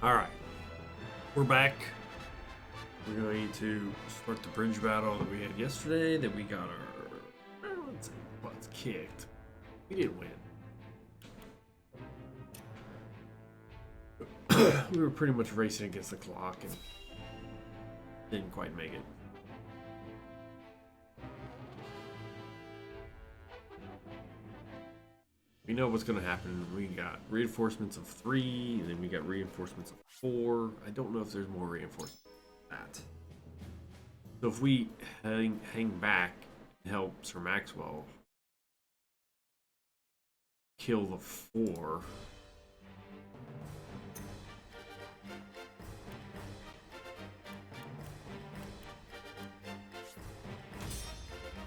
All right, we're back. We're going to start the bridge battle that we had yesterday. That we got our butts kicked. We didn't win. We were pretty much racing against the clock and didn't quite make it. We know what's going to happen. We got reinforcements of 3, and then we got reinforcements of 4. I don't know if there's more reinforcements than that. So if we hang back and help Sir Maxwell kill the 4,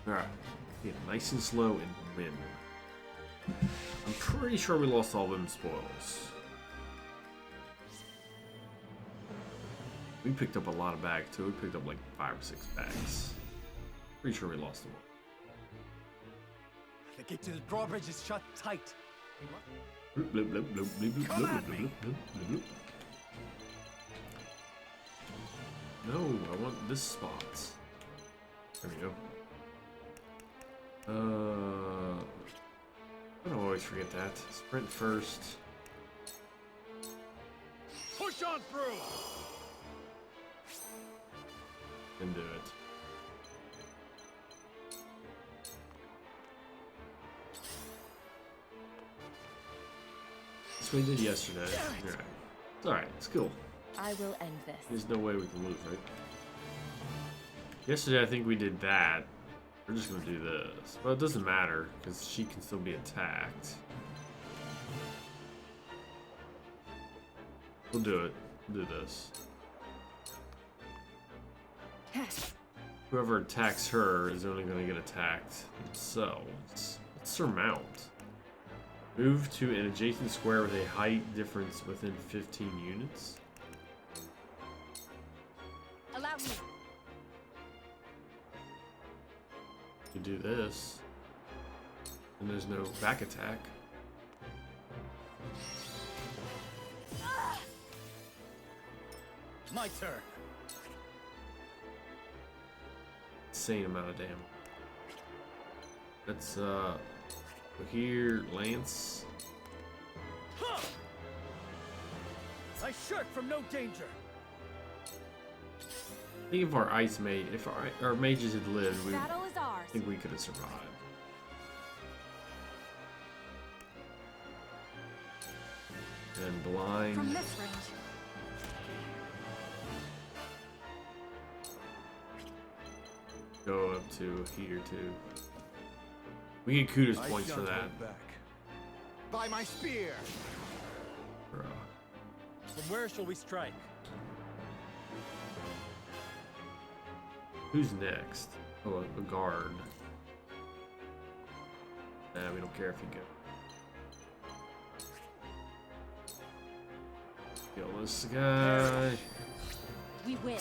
alright, get nice and slow and win. I'm pretty sure we lost all them spoils. We picked up a lot of bags too. We picked up like 5 or 6 bags. Pretty sure we lost them all. The gate to the drawbridge is shut tight. Bloop, bloop, bloop, bloop, bloop, bloop, Come bloop, at me. bloop, bloop, bloop, bloop. No, I want this spot. There we go. I don't always forget that. Sprint first. Push on through. Then do it. That's what we did yesterday. Alright. It's alright, it's cool. I will end this. There's no way we can lose, right? Yesterday I think we did that. We're just gonna do this. Well, it doesn't matter, because she can still be attacked. We'll do it. We'll do this. Whoever attacks her is only gonna get attacked themselves. Let's surmount. Move to an adjacent square with a height difference within 15 units. Allow me. You do this, and there's no back attack. My turn. Insane amount of damage. Let's go here, Lance. Huh! I shirk from no danger. Think of our ice mage. If our mages had lived, we Battle is ours. think we could have survived. And blind. From this range. Go up to here too. We get kudos points for that. By my spear. Bruh. From where shall we strike? Who's next? Oh, a guard. Nah, we don't care if you go. Kill this guy. We win.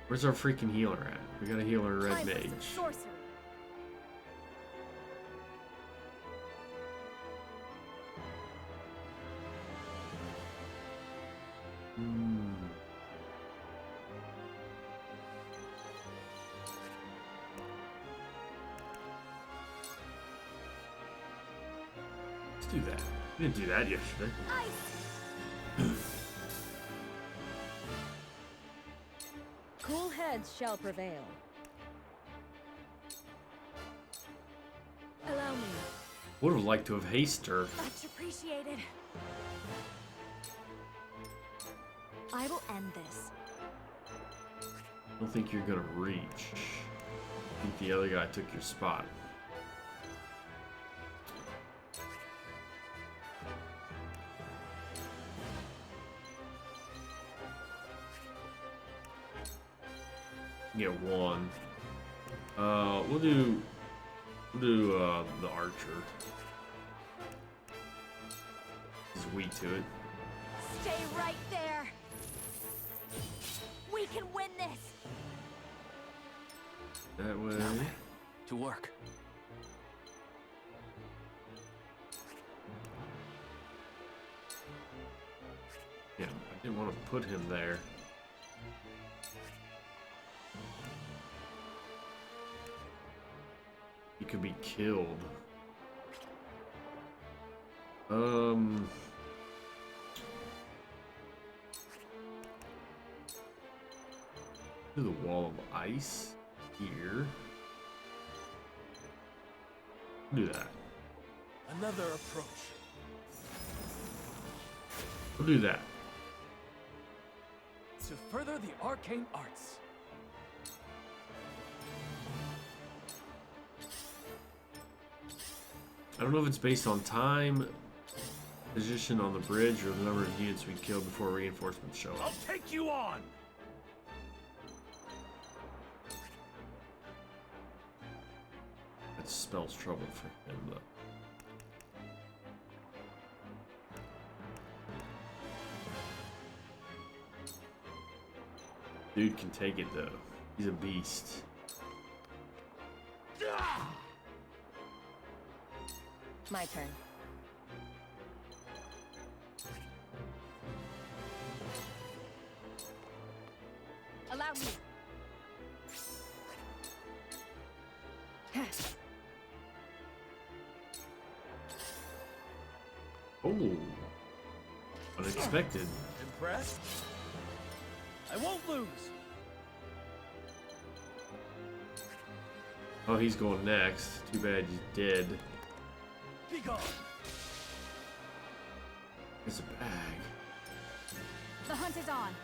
Where's our freaking healer at? We gotta heal our red Time for some mage. sorcery. Let's do that. We didn't do that yesterday. Ice. Cool heads shall prevail. Allow me. Would have liked to have hasted her. Much appreciated. I will end this. I don't think you're gonna reach. I think the other guy took your spot. Get one. We'll do the archer. He's weak to it. Stay right there. We can win this. That way. To work. Didn't want to put him there. He could be killed. To the wall of ice here. Do that. Another approach. We'll do that. To further the arcane arts. I don't know if it's based on time, position on the bridge, or the number of units we kill before reinforcements show up. I'll take you on! That spells trouble for him, though. Dude can take it, though. He's a beast. My turn. Allow me. Oh, unexpected. Impressed? I won't lose. Oh, he's going next. Too bad he's dead. Be gone. It's a bag. The hunt is on.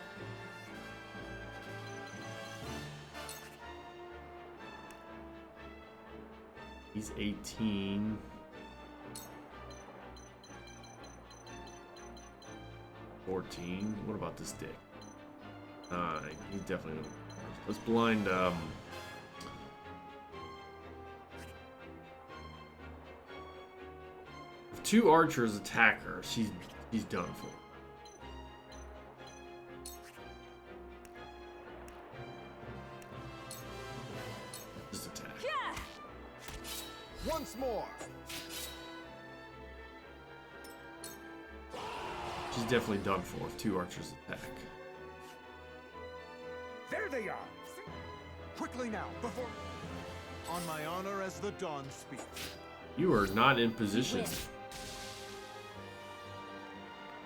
He's 18. What about this dick? He's definitely gonna... Let's blind, if two archers attack her, she's done for. Just attack. Yeah! Once more. She's definitely done for if two archers attack. There they are. Quickly now, before... On my honor as the Dawn speaks. You are not in position.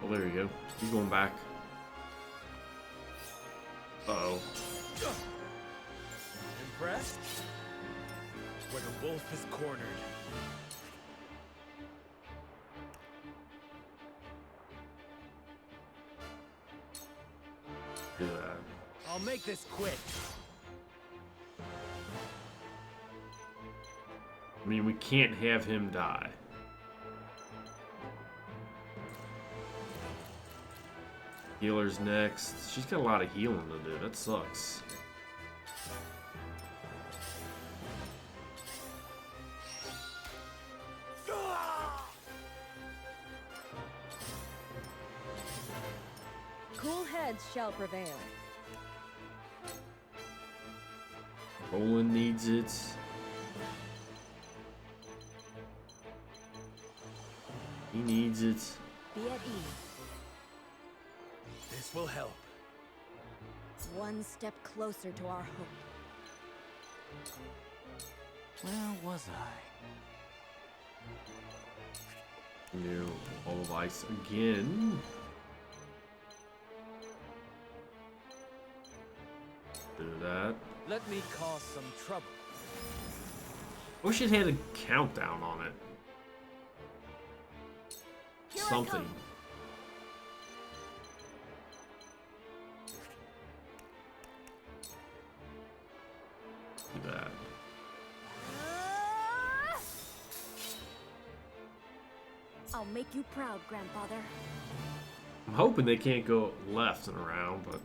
Oh, there you go. He's going back. Uh-oh. Impressed? Where the wolf is cornered. Do that. I'll make this quick. I mean, we can't have him die. Healer's next. She's got a lot of healing to do. That sucks. Cool heads shall prevail. Roland needs it. He needs it. Be at ease. This will help. It's one step closer to our hope. Where was I? New all of ice again. Do that. Let me cause some trouble. Wish it had a countdown on it. Here I Something. come. Do that. I'll make you proud, Grandfather. I'm hoping they can't go left and around, but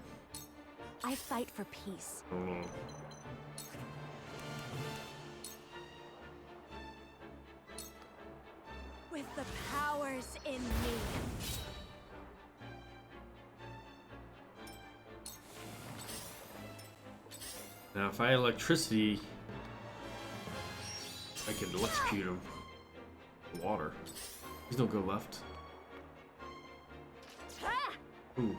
I fight for peace. I don't know. With the powers in me. Now, if I had electricity, I could electrocute him. Water. Please don't go left. Ah! Ooh.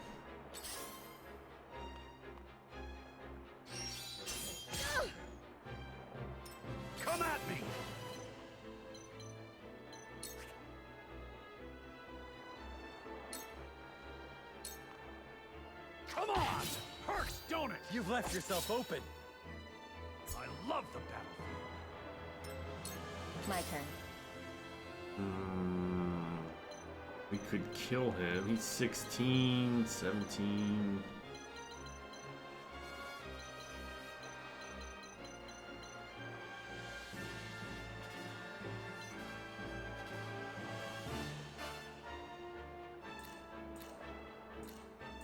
Come on! Hurts, don't it? You've left yourself open. I love the battlefield. My turn. We could kill him. He's 16, 17.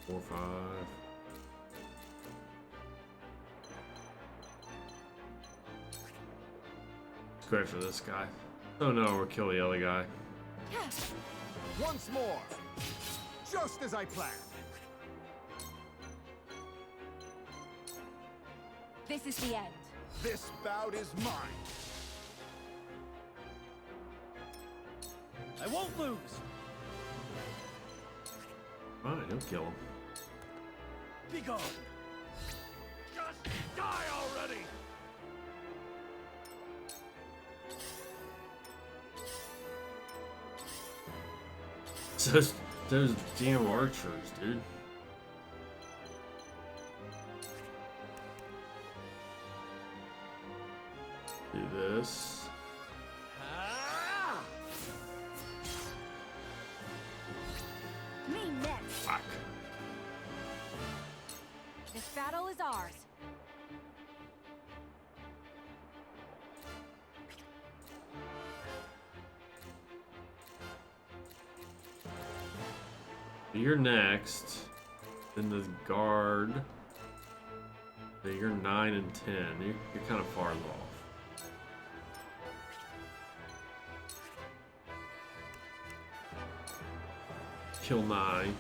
Four, 5. Let's go after this guy. Oh no, we'll kill the other guy. Once more, just as I planned. This is the end. This bout is mine. I won't lose. Fine, he'll kill him. Be gone. Just die already! Those damn archers, dude. Do this. Me next. Fuck. This battle is ours. You're next. Then the guard. So you're 9 and 10. You're kind of far off. Kill 9.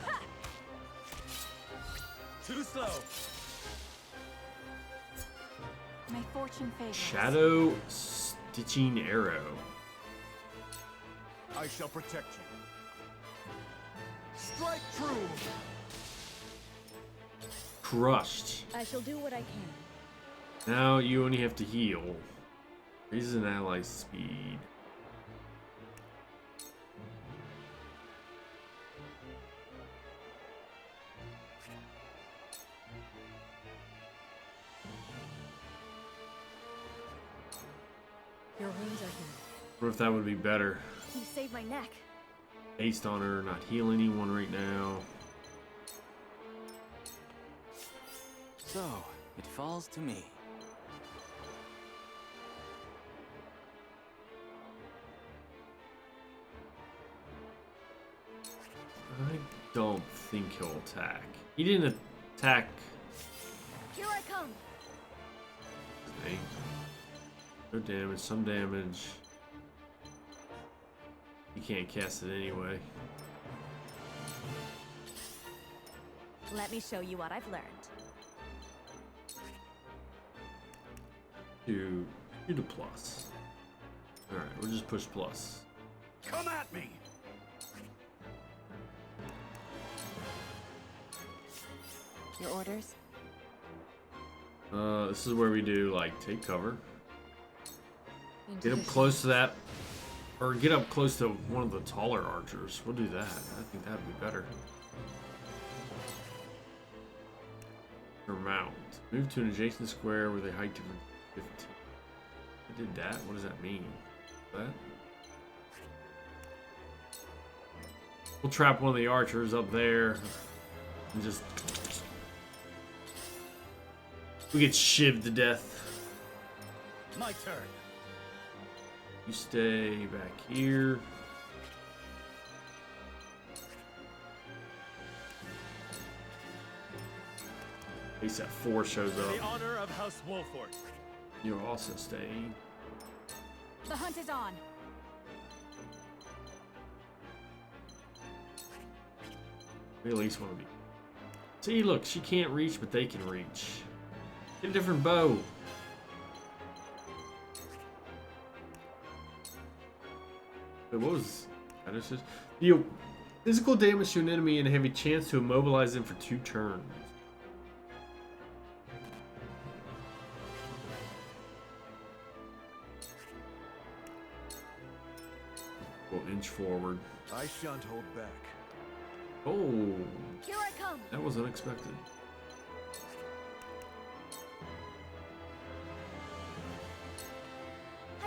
Too slow. My fortune favors. Shadow stitching arrow. I shall protect you. Strike true! Crushed. I shall do what I can. Now you only have to heal. Raises an ally's speed. Your wounds are healed. What if that would be better? You saved my neck. Haste on her, not heal anyone right now. So, it falls to me. I don't think he'll attack. He didn't attack. Here I come. Okay. No damage, some damage. You can't cast it anyway. Let me show you what I've learned. Do the plus. Alright, we'll just push plus. Come at me! Your orders? This is where we do like take cover. Get up Indeed. close to that, or get up close to one of the taller archers. We'll do that. I think that'd be better. Or mount. Move to an adjacent square where the height difference 15. I did that. What does that mean? That? We'll trap one of the archers up there and just. We get shivved to death. My turn. You stay back here. ASAP 4 shows The up. honor of House Wolford. You're also staying. The hunt is on. We at least want to be. See, look, she can't reach, but they can reach. Get a different bow. Wait, what was that? Is just deal physical damage to an enemy and have a chance to immobilize them for 2 turns. We'll inch forward. I shan't hold back. Oh, Here I come. that was unexpected.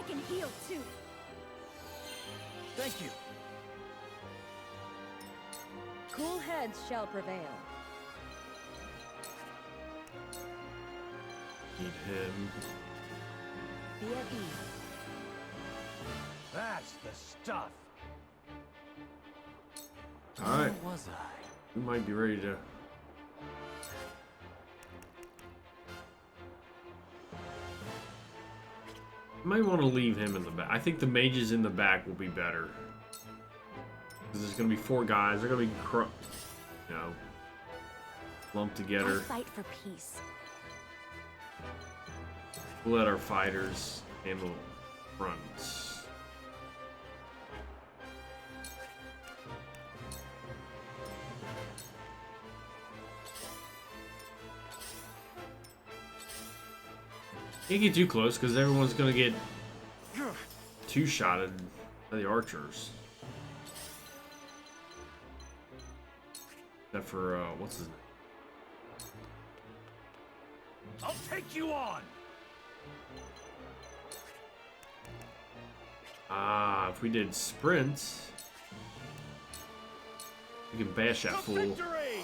can heal too. Thank you. Cool heads shall prevail. Need him. Be at ease. That's the stuff. Alright, Where was I? we might be ready to. Might want to leave him in the back. I think the mages in the back will be better. Because there's going to be 4 guys. They're going to be, you know, lumped I together. fight for peace. We'll let our fighters handle fronts. Can't get too close because everyone's gonna get two-shotted by the archers. Except for what's his name? I'll take you on. If we did sprints, we can bash that To fool. victory!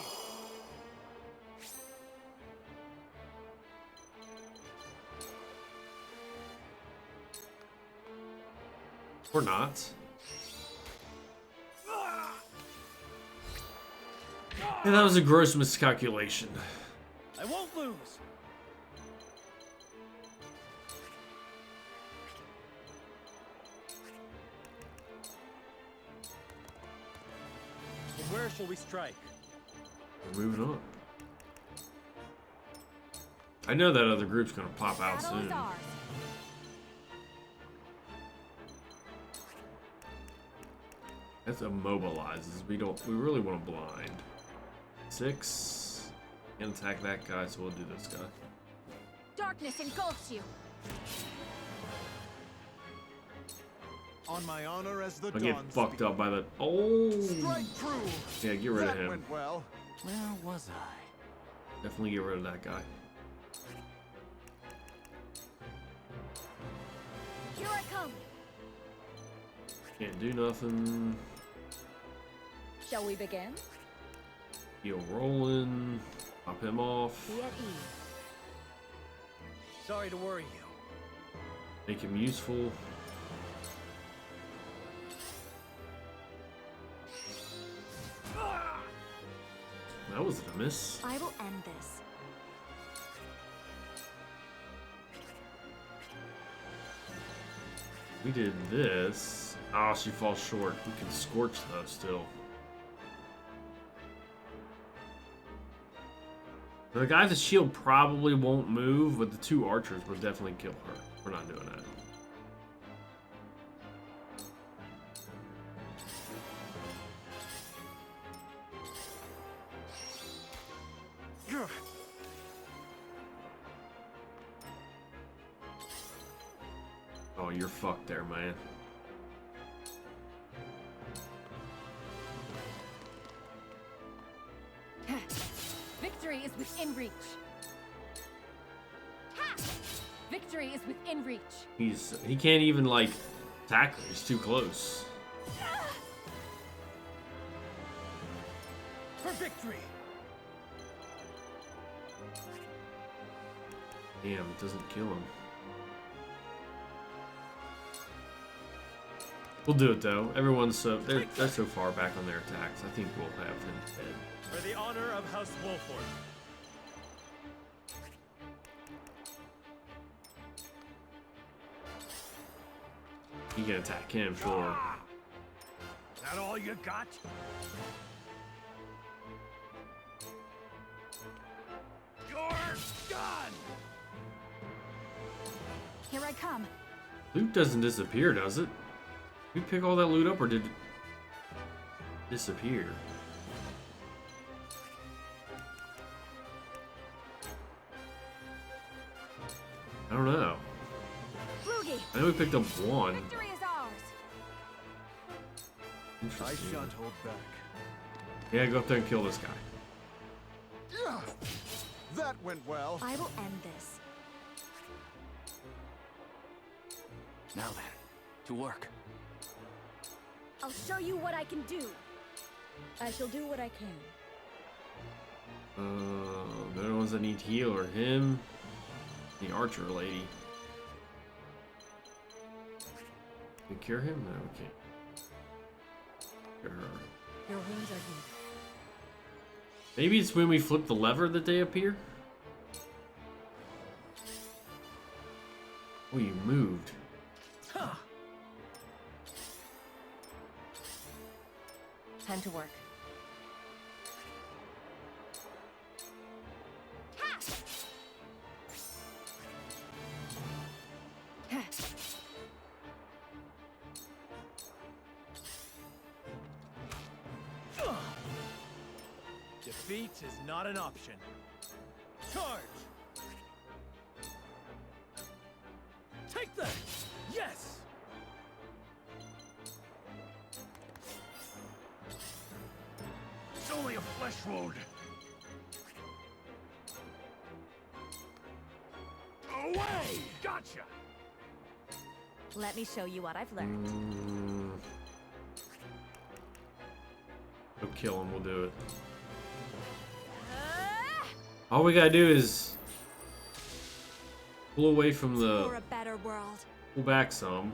Or not. Yeah, that was a gross miscalculation. I won't lose. From where shall we strike? We're moving on. I know that other group's gonna pop out Battle is soon. ours. That's immobilizes. We really want to blind. 6. Can't attack that guy, so we'll do this guy. Darkness engulfs you. On my honor as the I'll get dawn fucked speaks. up by the. Oh! Strike true. Yeah, get rid of That him. went well. Where was I? Definitely get rid of that guy. Here I come. Can't do nothing. Shall we begin? Heal rolling. Pop him off. Be at ease. Sorry to worry you. Make him useful. That was a miss. I will end this. We did this. Oh, she falls short. We can scorch though still. The guy with the shield probably won't move, but the 2 archers will definitely kill her. We're not doing that. Oh, you're fucked there, man. Victory is within reach. Ha! Victory is within reach. He can't even like attack her. He's too close. For victory! Damn, it doesn't kill him. We'll do it though. Everyone's they're so far back on their attacks. I think we'll have him dead. For the honor of House Wolford. You can attack him, sure. Is that all you got? You're done! Here I come. Loot doesn't disappear, does it? Did we pick all that loot up or did it disappear? I don't know. Rugi, I know we picked up 1. victory is ours. I Interesting. shan't hold back. Yeah, go up there and kill this guy. That went well. I will end this. Now then, to work. I'll show you what I can do. I shall do what I can. They're the ones that need to heal are him, the archer lady. Can we cure him? No, we can't. Cure her. Your wounds are healed. Maybe it's when we flip the lever that they appear? Oh, you moved. Huh. Time to work. Defeat is not an option. Charge! Take that! Yes! It's only a flesh wound. Away! Gotcha! Let me show you what I've learned. Go kill him, we'll do it. All we gotta do is pull away from For the, a better world. pull back some,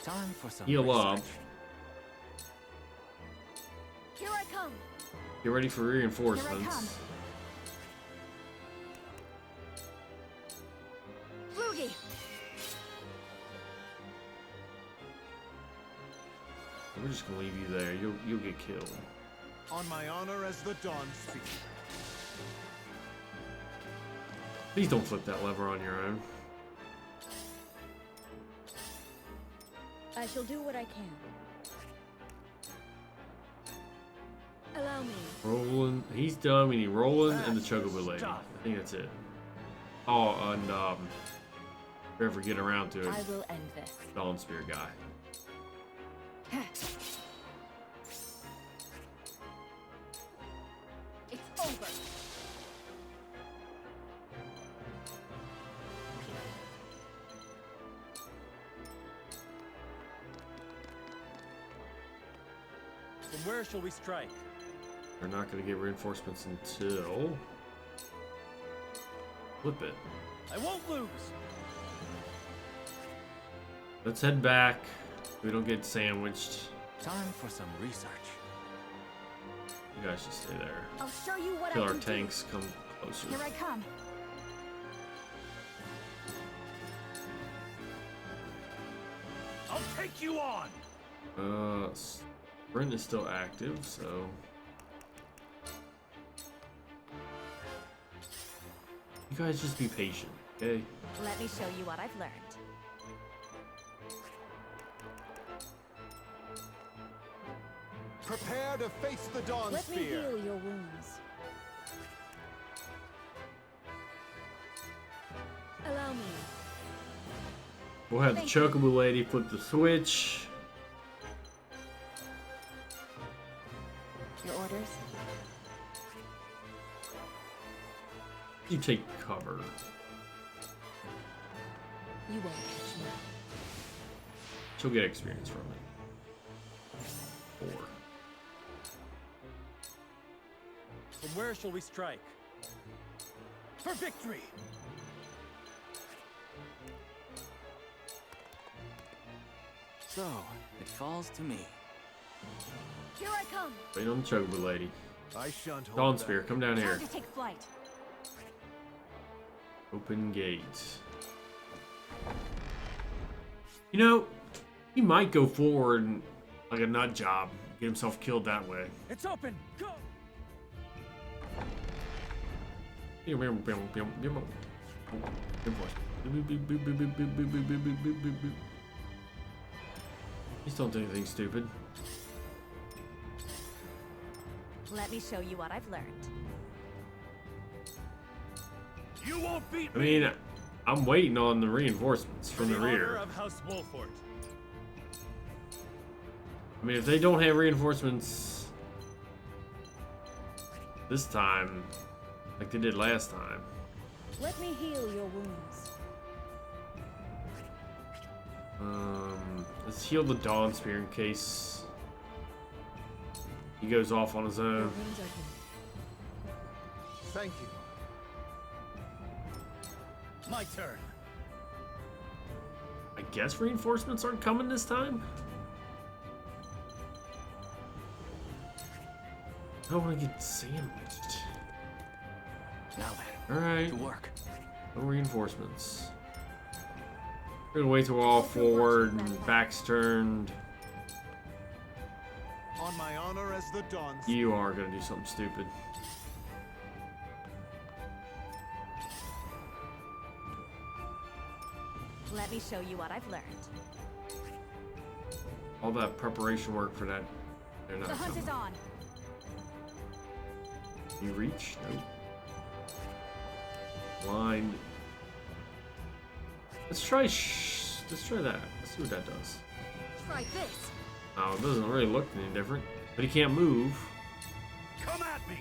Time for some heal up, research. Here I come. get ready for reinforcements. Flugy. We're just gonna leave you there. You'll get killed. On my honor as the Dawn Speaker. Please don't flip that lever on your own. I shall do what I can. Allow me. Roland, he's done. We need Roland and the Chocobo lady. Stop. I think that's it. Oh, and if we ever get around to it, I will end this. Dawn Spear guy. It's over. From where shall we strike? We're not gonna get reinforcements until flip it. I won't lose! Let's head back. We don't get sandwiched. Time for some research. You guys just stay there. I'll show you what Till I our can tanks come closer. do. Here I come. I'll take you on! Sprint is still active, so you guys just be patient, okay? Let me show you what I've learned. Prepare to face the Dawn Let me Spear. heal your wounds. Allow me. We'll have the Thank you. Chocobo lady flip the switch. Your orders? You take cover. You won't catch me. She'll get experience from it. 4. From where shall we strike? For victory! So, it falls to me. Here I come. Wait on the Chocobo lady. I shan't hold Dawn back. Spear, come down here. Time to take flight. Open gates. You know, he might go forward like a nut job, get himself killed that way. It's open! Go! Please don't do anything stupid. Let me show you what I've learned. You won't beat I me! mean, I'm waiting on the reinforcements For from the honor rear. of House Wolford. I mean, if they don't have reinforcements this time, like they did last time. Let me heal your wounds. Let's heal the Dawn Spear in case he goes off on his Your own. wounds are healed. Thank you. My turn. I guess reinforcements aren't coming this time? I don't want to get sandwiched. Now then, Alright, to work. no reinforcements. We're gonna wait till we're all forward and backs turned. On my honor as the Dawn. You are gonna do something stupid. Let me show you what I've learned. All that preparation work for that. They're not The hunt is coming. on. You reach? Nope. Blind. Let's try let's try that. Let's see what that does. Try this. Oh, it doesn't really look any different. But he can't move. Come at me.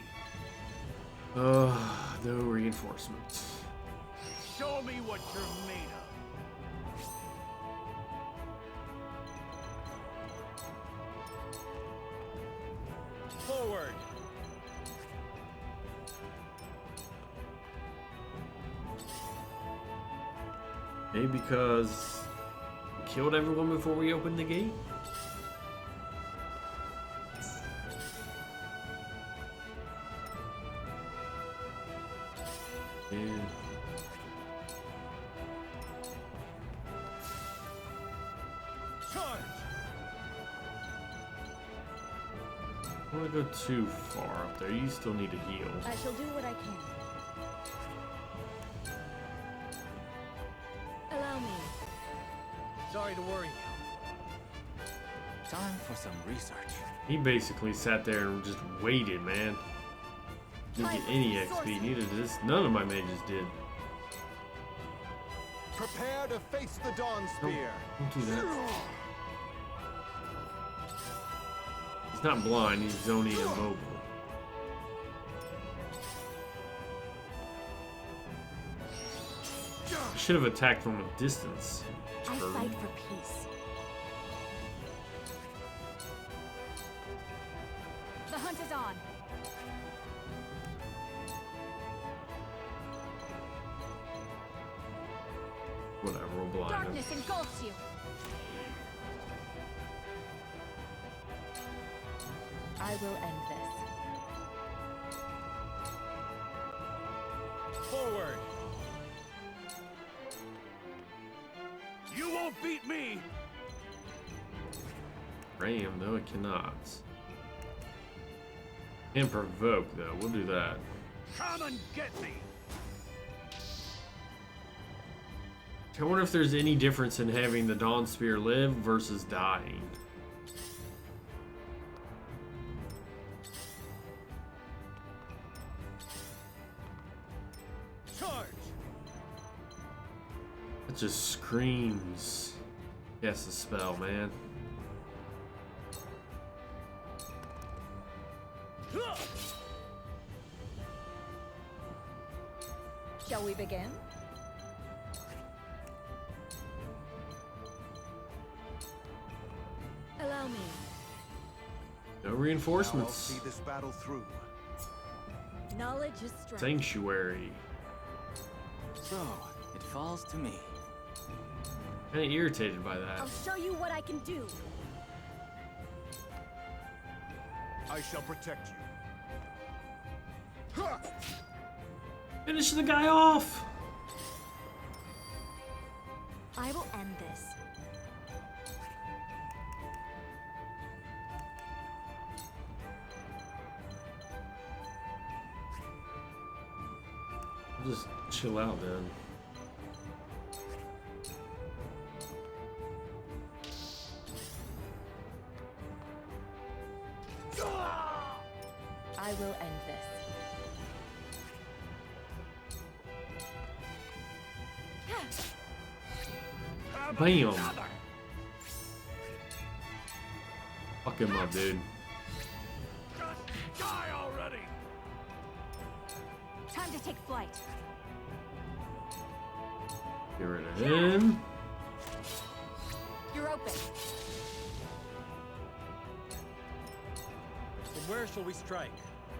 No reinforcements. Show me what you're made of. Forward. Maybe because we killed everyone before we opened the gate? Yeah. Charge. I don't want to go too far up there. You still need to heal. I shall do what I can. Allow me. Sorry to worry you. Time for some research. He basically sat there and just waited, man. Didn't get any XP. Neither did this. None of my mages did. Prepare to face the Dawn Spear. Don't do that. He's not blind, he's only immobile. I should have attacked from a distance. I fight for peace. The hunt is on. Whatever, we'll blind him. Darkness engulfs you. I will end this. Forward. You won't beat me. Ram, no, it cannot. And provoke, though. We'll do that. Come and get me. I wonder if there's any difference in having the Dawn Spear live versus dying. Charge. It just screams. Yes, the spell, man. Shall we begin? Allow me. No Now I'll reinforcements. see this battle through. Knowledge is strength. Sanctuary. So, it falls to me. Kinda irritated by that. I'll show you what I can do. I shall protect you. Finish the guy off! I will end this. Just chill out, then. I will end this. Bam! Fuck him up, dude. Just die already. Time to take flight. Get rid of him. You're open. From where shall we strike?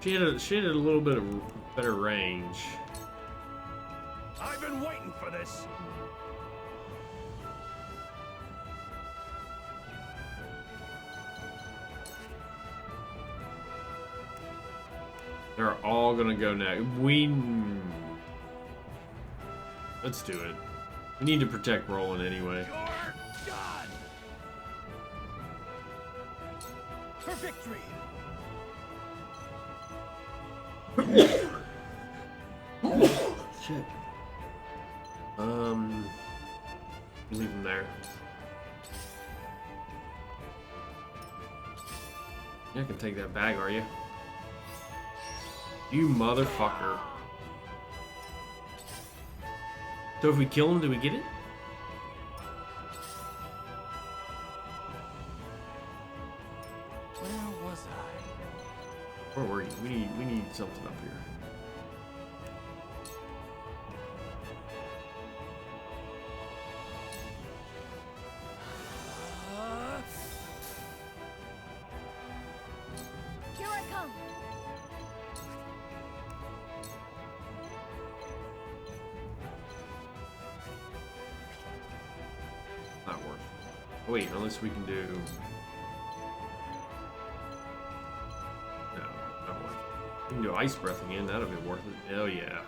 She had a little bit of better range. I've been waiting for this. They're all gonna go next. Let's do it. We need to protect Roland anyway. You're done. For victory. Shit. Leave him there. You can take that bag, are you? You motherfucker. So if we kill him, do we get it? Where was I? Where were you? We need something up here. Here I come. Not worth it. Wait, unless we can do. No, not worth it. We can do ice breath again. That'll be worth it. Hell yeah.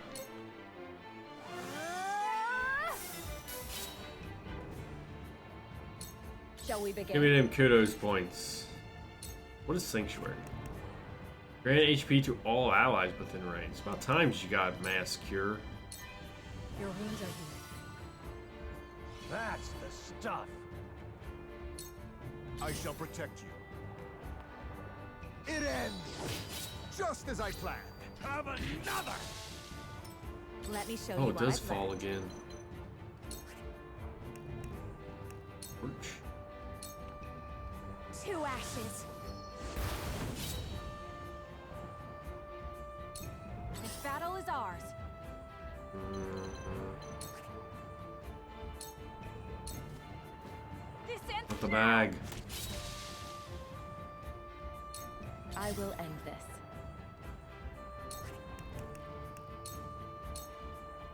Shall we Give begin? me them kudos points. What is Sanctuary? Grant HP to all allies within range. It's about time you got Mass Cure. Your wounds are healed. That's the stuff. I shall protect you. It ends just as I planned. Have another. Let me show you Oh, what it does I've fall learned. again. Ouch. 2 ashes. This battle is ours. This ends Not the now. bag. I will end this.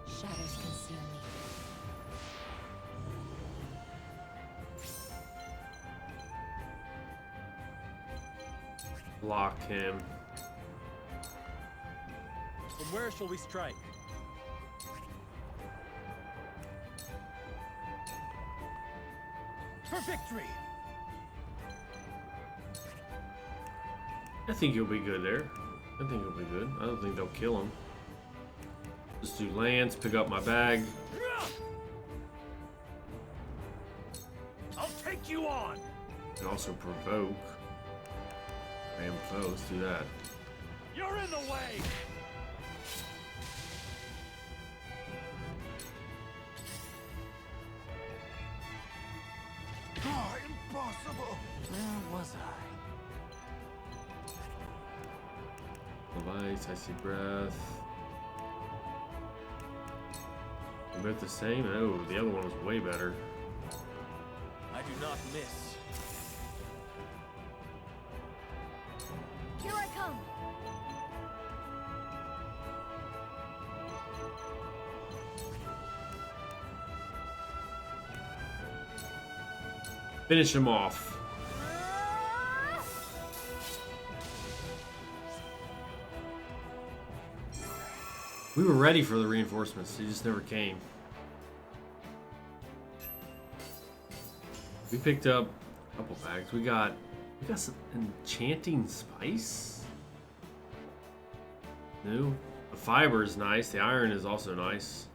Shadows conceal me. Lock him. From where shall we strike? For victory. I think he'll be good there. I think he'll be good. I don't think they'll kill him. Just do Lance, pick up my bag. I'll take you on. And also provoke. Ram foe, let's do that. You're in the way. Ah, impossible! Where was I? Device, I see breath. They're both the same? Oh, the other one was way better. I do not miss. Here I come. Finish him off. We were ready for the reinforcements, they just never came. We picked up a couple bags. We got some enchanting spice. New. The fiber is nice. The iron is also nice.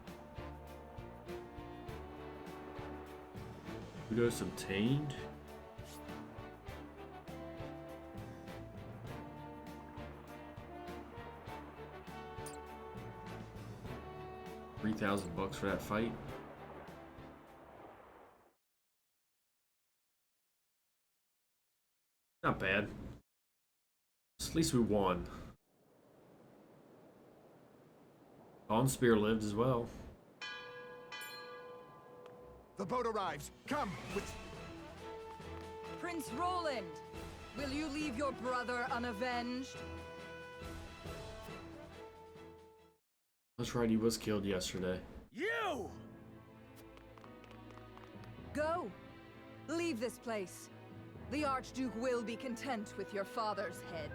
Kudos obtained. $3,000 for that fight. Not bad. At least we won. Dawn Spear lived as well. The boat arrives. Come with Prince Roland, Will you leave your brother unavenged? That's right, he was killed yesterday. You! Go! Leave this place. The Archduke will be content with your father's head.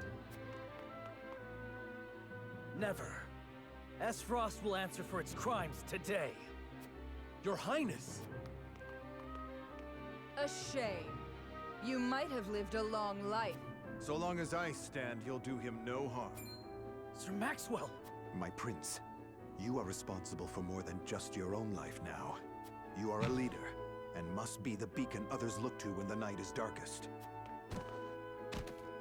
Never. Esfrost will answer for its crimes today. Your Highness! A shame. You might have lived a long life. So long as I stand, you'll do him no harm. Sir Maxwell! My prince, you are responsible for more than just your own life now. You are a leader, and must be the beacon others look to when the night is darkest.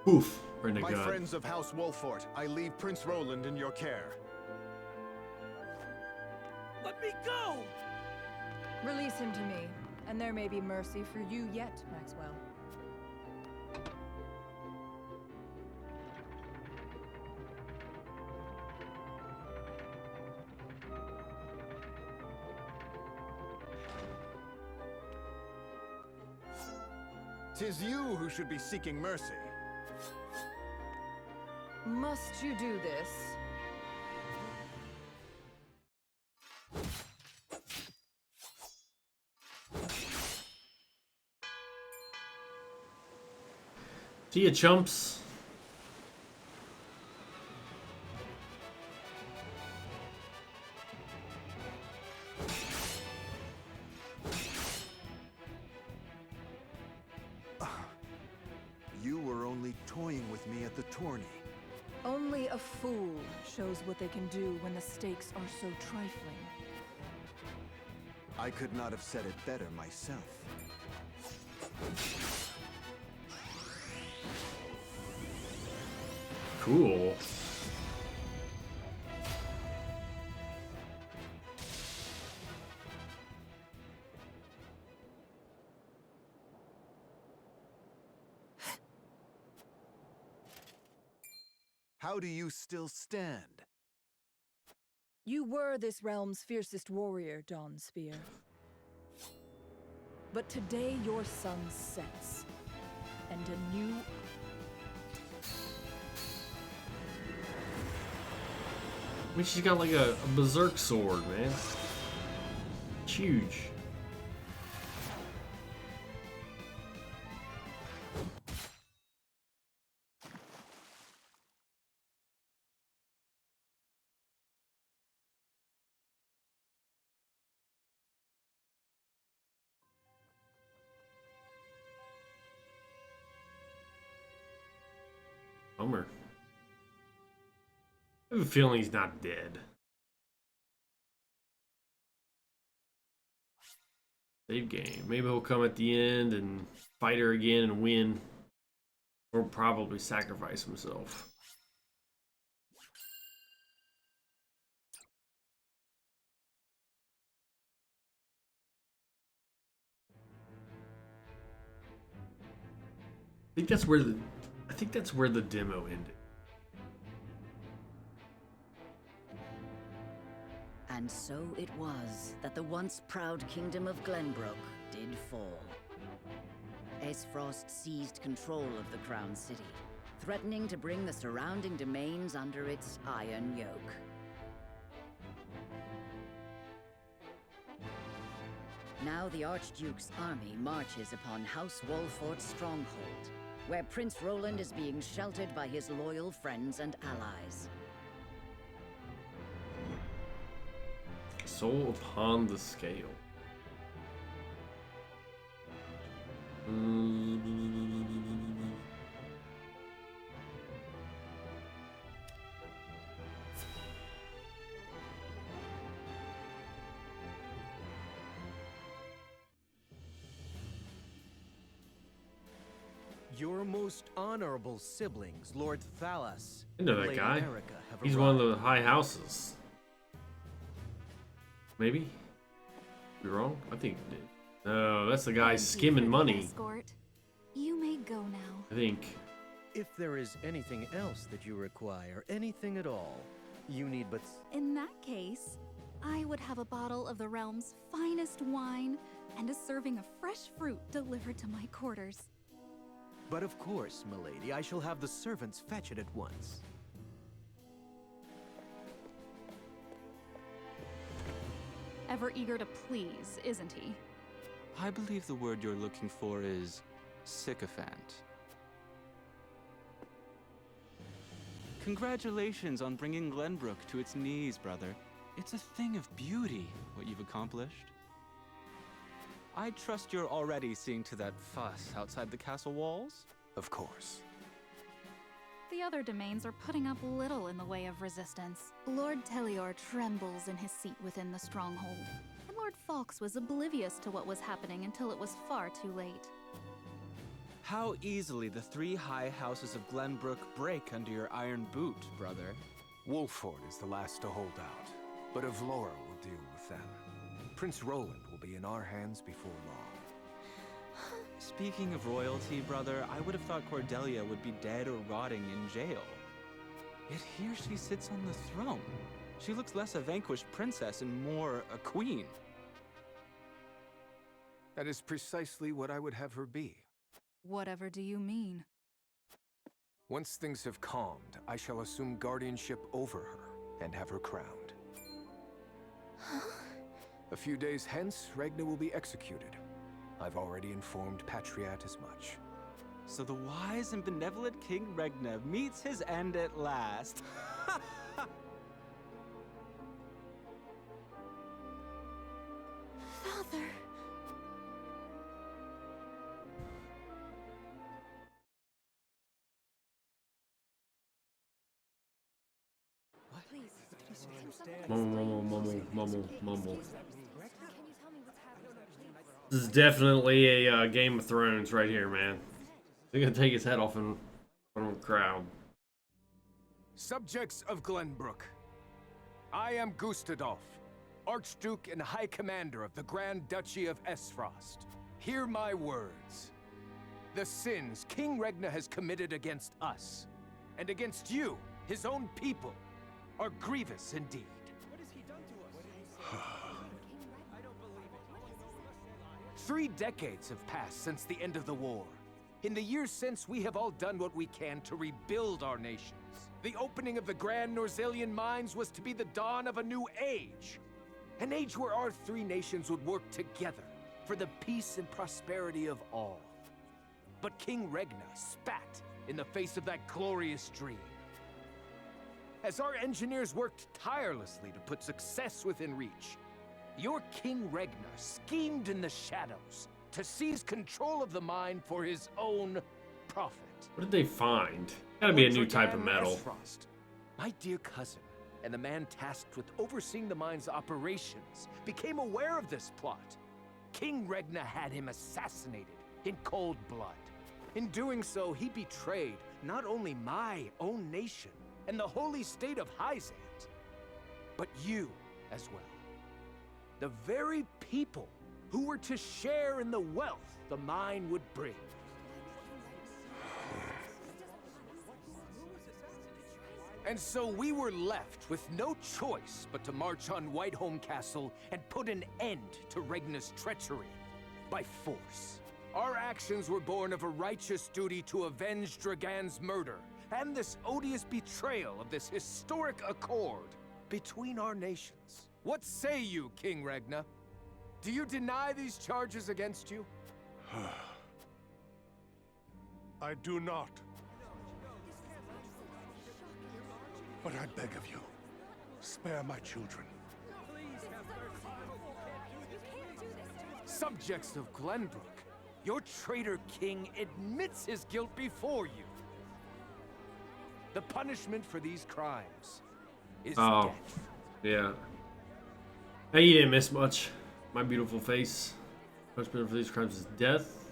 Oof, right in the My gut. friends of House Wolfort, I leave Prince Roland in your care. Let me go! Release him to me, and there may be mercy for you yet, Maxwell. Tis you who should be seeking mercy. Must you do this? See ya, chumps. You were only toying with me at the tourney. Only a fool shows what they can do when the stakes are so trifling. I could not have said it better myself. Cool. How do you still stand? You were this realm's fiercest warrior, Dawn Spear. But today your sun sets, and a new... I mean, she's got like a berserk sword, man. It's huge. Bummer. I have a feeling he's not dead. Save game. Maybe he'll come at the end and fight her again and win. Or probably sacrifice himself. I think that's where the demo ended. And so it was that the once proud kingdom of Glenbrook did fall. Esfrost seized control of the Crown City, threatening to bring the surrounding domains under its iron yoke. Now the Archduke's army marches upon House Wolfort's stronghold, where Prince Roland is being sheltered by his loyal friends and allies. Soul upon the scale. Your most honorable siblings, Lord Thalas I know and that Lady guy. Erica, have He's one of arrived. the high houses. Maybe? Be wrong? I think he did. No, that's the guy skimming money. Escort. You may go now. I think. If there is anything else that you require, anything at all, you need but... In that case, I would have a bottle of the realm's finest wine and a serving of fresh fruit delivered to my quarters. But of course, milady, I shall have the servants fetch it at once. Ever eager to please, isn't he? I believe the word you're looking for is sycophant. Congratulations on bringing Glenbrook to its knees, brother. It's a thing of beauty, what you've accomplished. I trust you're already seeing to that fuss outside the castle walls? Of course. The other domains are putting up little in the way of resistance. Lord Telior trembles in his seat within the stronghold, and Lord Fawkes was oblivious to what was happening until it was far too late. How easily the three high houses of Glenbrook break under your iron boot, brother. Wolford is the last to hold out, but Avlora will deal with them. Prince Roland will be in our hands before long. Speaking of royalty, brother, I would have thought Cordelia would be dead or rotting in jail. Yet here she sits on the throne. She looks less a vanquished princess and more a queen. That is precisely what I would have her be. Whatever do you mean? Once things have calmed, I shall assume guardianship over her and have her crowned. A few days hence, Regna will be executed. I've already informed Patriat as much. So the wise and benevolent King Regna meets his end at last. Father! Mumble. This is definitely a Game of Thrones right here, man. They're gonna take his head off in front of the crowd. Subjects of Glenbrook, I am Gustadolf, Archduke and High Commander of the Grand Duchy of Esfrost. Hear my words. The sins King Regna has committed against us, and against you, his own people, are grievous indeed. What has he done to us? 3 decades have passed since the end of the war. In the years since, we have all done what we can to rebuild our nations. The opening of the Grand Norzelian mines was to be the dawn of a new age. An age where our 3 nations would work together for the peace and prosperity of all. But King Regna spat in the face of that glorious dream. As our engineers worked tirelessly to put success within reach, your King Regna schemed in the shadows to seize control of the mine for his own profit. What did they find? Gotta be a new type of metal. Esfrost, my dear cousin, and the man tasked with overseeing the mine's operations, became aware of this plot. King Regna had him assassinated in cold blood. In doing so, he betrayed not only my own nation and the holy state of Hyzant, but you as well. The very people who were to share in the wealth the mine would bring. And so we were left with no choice but to march on Whiteholm Castle and put an end to Regna's treachery by force. Our actions were born of a righteous duty to avenge Dragan's murder and this odious betrayal of this historic accord between our nations. What say you, King Regna? Do you deny these charges against you? I do not. But I beg of you, spare my children. Subjects of Glenbrook, your traitor king admits his guilt before you. The punishment for these crimes is death. Yeah. Hey, you didn't miss much. My beautiful face. Punishment for these crimes is death.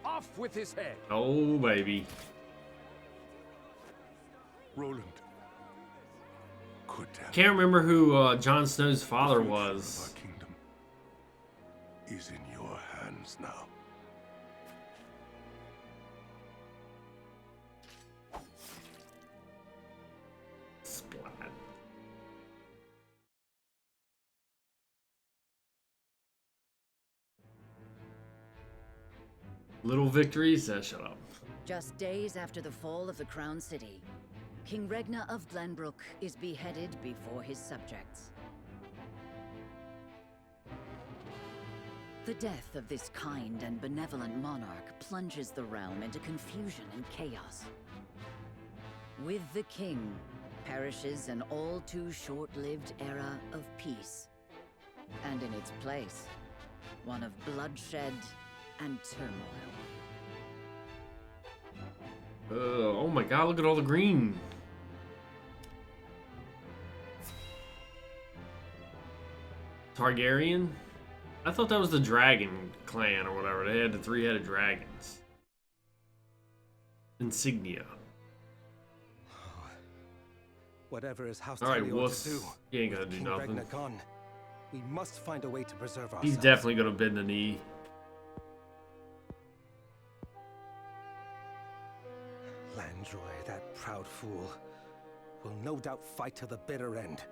Off with his head. Oh, baby. Roland. Cordelia. Can't remember who Jon Snow's father was. Our kingdom is in your hands now. Splat. Little victories? Shut up. Just days after the fall of the Crown City, King Regna of Glenbrook is beheaded before his subjects. The death of this kind and benevolent monarch plunges the realm into confusion and chaos. With the king perishes an all too short-lived era of peace, and in its place, one of bloodshed and turmoil. Oh my god, look at all the green. Targaryen? I thought that was the dragon clan or whatever. They had the 3-headed dragons. Insignia. Whatever is House Alright, Talior wuss. to do, He ain't gonna do King nothing. Regna gone, we must find a way to preserve ourselves. He's definitely gonna bend the knee. Landroy, that proud fool, will no doubt fight to the bitter end.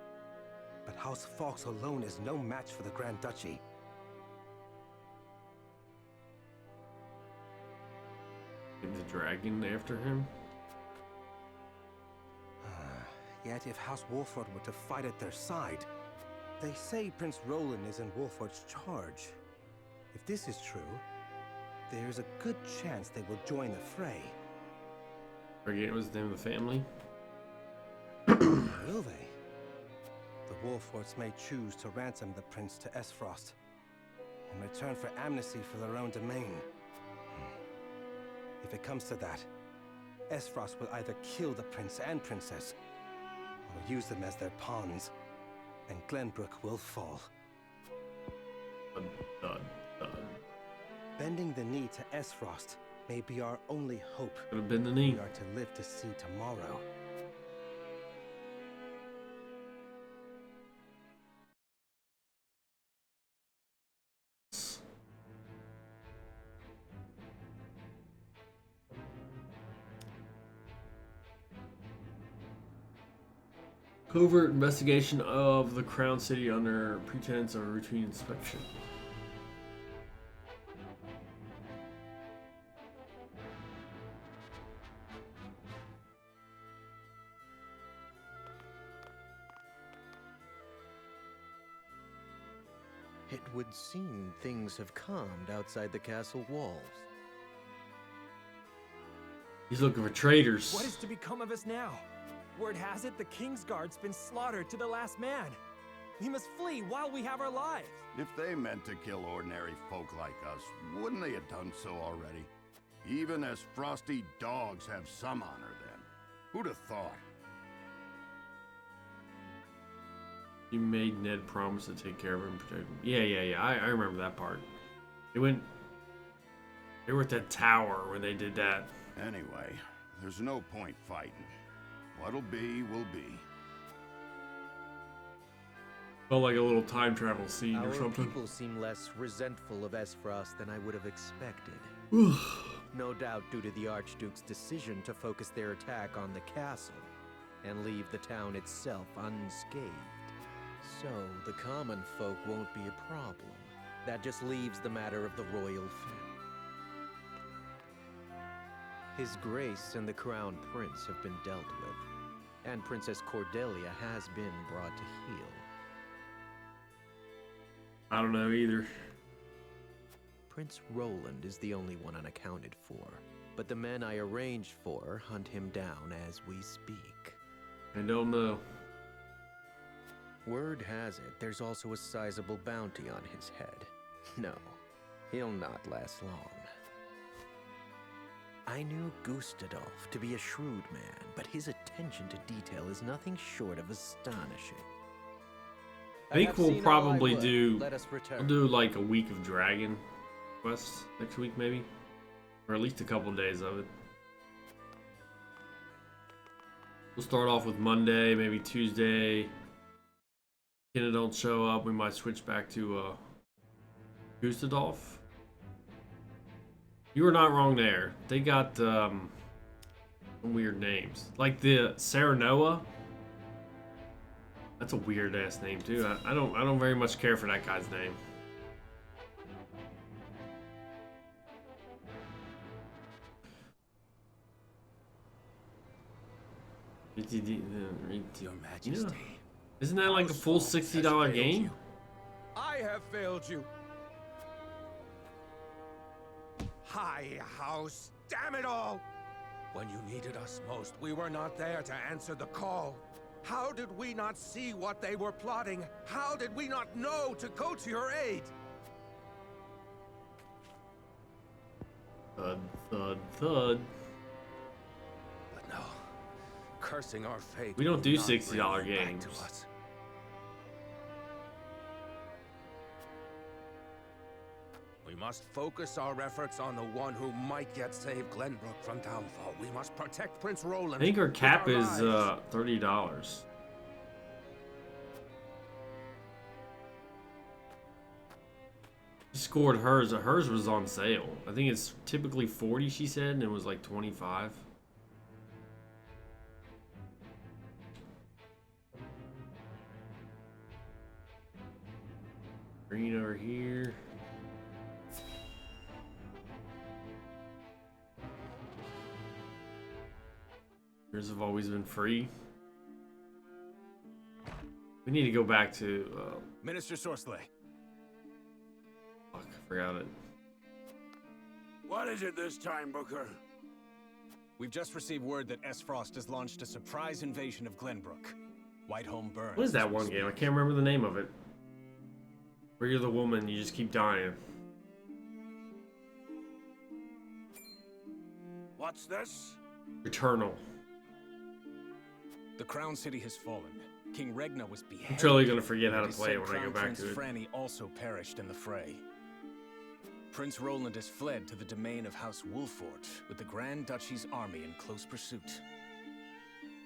But House Fawkes alone is no match for the Grand Duchy. The dragon after him? Yet if House Wolford were to fight at their side, they say Prince Roland is in Wolford's charge. If this is true, there's a good chance they will join the fray. Forget what was the name of the family? Will they? The Wolfords may choose to ransom the prince to Esfrost in return for amnesty for their own domain. If it comes to that, Esfrost will either kill the prince and princess, or use them as their pawns, and Glenbrook will fall. Bending the knee to Esfrost may be our only hope. Gonna bend the knee. We are to live to see tomorrow. Covert investigation of the Crown City under pretense of a routine inspection. It would seem things have calmed outside the castle walls. He's looking for traitors. What is to become of us now? Word has it the Kingsguard's been slaughtered to the last man. We must flee while we have our lives. If they meant to kill ordinary folk like us, wouldn't they have done so already? Even as frosty dogs have some honor then. Who'd have thought? He made Ned promise to take care of him and protect him. Yeah. I remember that part. They were at that tower when they did that. Anyway, there's no point fighting. What'll be, will be. Felt like a little time travel scene or Our something. people seem less resentful of Esfrost than I would have expected. No doubt due to the Archduke's decision to focus their attack on the castle and leave the town itself unscathed. So the common folk won't be a problem. That just leaves the matter of the royal family. His Grace and the Crown Prince have been dealt with, and Princess Cordelia has been brought to heel. I don't know either. Prince Roland is the only one unaccounted for, but the men I arranged for hunt him down as we speak. I don't know. Word has it there's also a sizable bounty on his head. No, he'll not last long. I knew Gustadolf to be a shrewd man, but his attention to detail is nothing short of astonishing. I think we'll probably do. Let us return. We'll do like a week of Dragon Quest next week, maybe, or at least a couple days of it. We'll start off with Monday, maybe Tuesday. If don't show up, we might switch back to Gustadolf. You were not wrong there. They got some weird names, like the Serenoa. That's a weird ass name too. I don't very much care for that guy's name. Your Majesty. Isn't that like a full $60 game? I have failed you. High House, damn it all! When you needed us most, we were not there to answer the call. How did we not see what they were plotting? How did we not know to go to your aid? Thud, thud, thud. But no, cursing our fate. We don't do will not $60 bring you back games. to us. We must focus our efforts on the one who might yet save Glenbrook from downfall. We must protect Prince Roland. I think our with cap our is lives. $30. She scored hers. Hers was on sale. I think it's typically 40, she said, and it was like 25. Green over here. Yours have always been free. We need to go back to Minister Sorsley. fuck, I forgot it. What is it this time, Booker? We've just received word that S. Frost has launched a surprise invasion of Glenbrook. Whiteholm burns. What is that one game? I can't remember the name of it. Where you're the woman, you just keep dying. What's this? Returnal. The Crown City has fallen. King Regna was beheaded. I'm totally gonna forget how to It is play said when I go Crown back Prince to it. Franny also perished in the fray. Prince Roland has fled to the domain of House Wolfort with the Grand Duchy's army in close pursuit.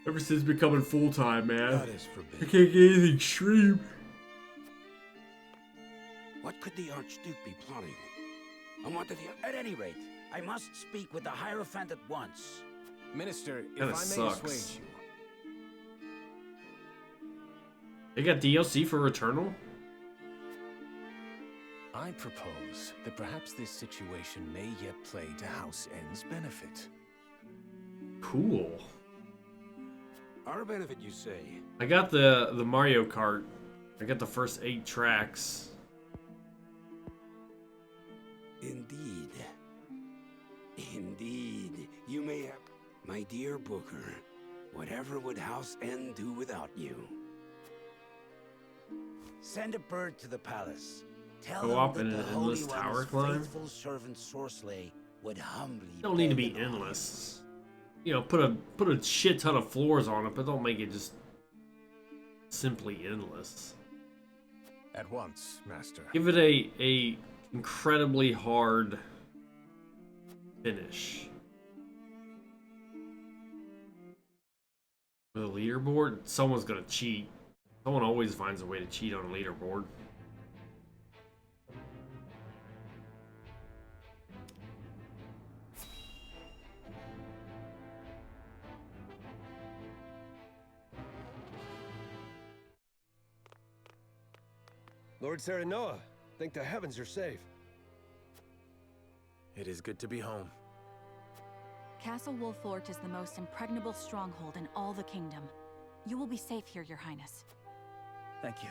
Ever since becoming full-time, man. That is I forbidden. can't get anything streamed. What could the Archduke be plotting? And what did he... At any rate, I must speak with the Hierophant at once. Minister, if Kinda I may sucks. persuade you, They got DLC for Returnal? I propose that perhaps this situation may yet play to House N's benefit. Cool. Our benefit, you say? I got the Mario Kart. I got the first 8 tracks. Indeed. Indeed. You may have... My dear Booker, whatever would House N do without you? Send a bird to the palace. Tell Go them up that in the an Holy endless tower One's climb? faithful servant Sorsley would humbly Don't need to be beg an honor. endless. You know, put a shit ton of floors on it, but don't make it just simply endless. At once, Master. Give it a incredibly hard finish. With a leaderboard, someone's gonna cheat. Someone always finds a way to cheat on a leaderboard. Lord Serenoa, thank the heavens you're safe. It is good to be home. Castle Wolfort is the most impregnable stronghold in all the kingdom. You will be safe here, Your Highness. Thank you.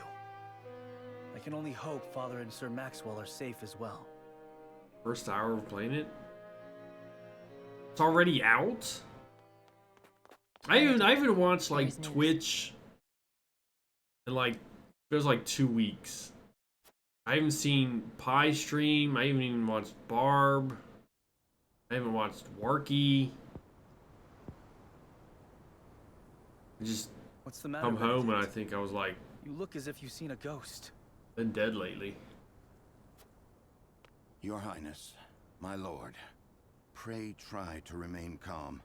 I can only hope Father and Sir Maxwell are safe as well. First hour of playing it? It's already out? I even watched like Twitch and like it was like 2 weeks. I haven't seen Pie stream, I haven't even watched Barb. I haven't watched Warky. I just What's the matter? come home and I Benedict? think I was like, You look as if you've seen a ghost. been dead lately. Your Highness, my lord, pray try to remain calm.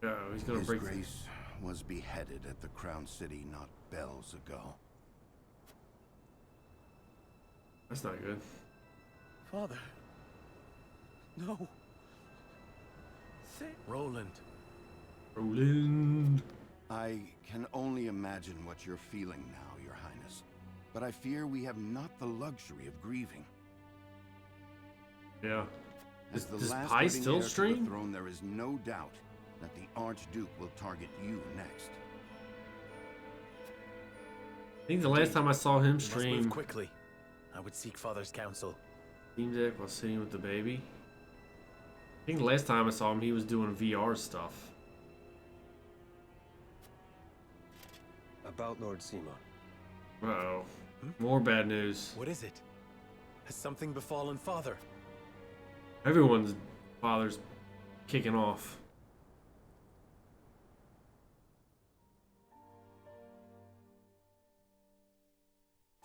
Oh, he's gonna His break Grace was beheaded at the Crown City not bells ago. That's not good. Father. No. Roland. Roland. I can only imagine what you're feeling now, Your Highness. But I fear we have not the luxury of grieving. Yeah. As the Does last Pie living still heir to the stream? throne, there is no doubt that the Archduke will target you next. I think the last time I saw him We must stream move quickly. I would seek Father's counsel. Steam Deck while sitting with the baby. I think the last time I saw him, he was doing VR stuff. About Lord Simon. Uh-oh. More bad news. What is it? Has something befallen Father? Everyone's father's kicking off.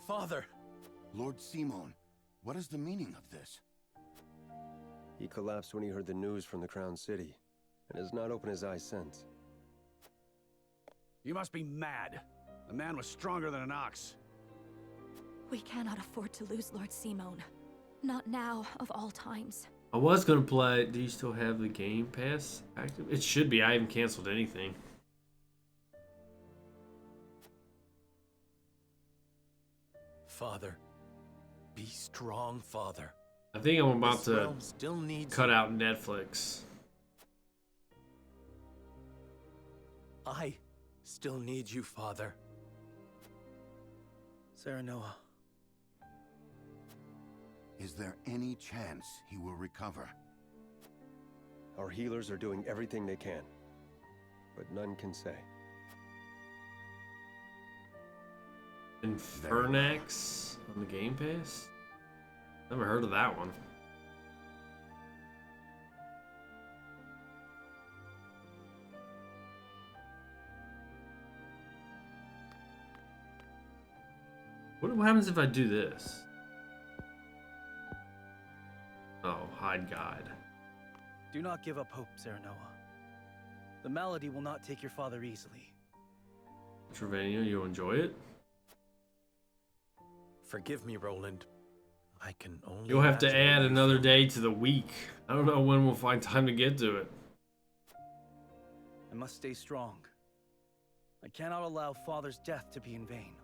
Father! Lord Simon, what is the meaning of this? He collapsed when he heard the news from the Crown City, and has not opened his eyes since. You must be mad. The man was stronger than an ox. We cannot afford to lose Lord Simon. Not now, of all times. I was gonna play. Do you still have the Game Pass active? It should be. I haven't canceled anything. Father. Be strong, Father. I think I'm about This to realm still needs cut you. out Netflix. I still need you, Father. Serenoa. Is there any chance he will recover? Our healers are doing everything they can, but none can say. Infernax on the Game Pass? Never heard of that one. What happens if I do this? Oh, hide guide. Do not give up hope, Serenoa. The malady will not take your father easily. Trevania, you'll enjoy it? Forgive me, Roland. I can only. You'll have to imagine add how you another feel. day to the week. I don't know when we'll find time to get to it. I must stay strong. I cannot allow Father's death to be in vain.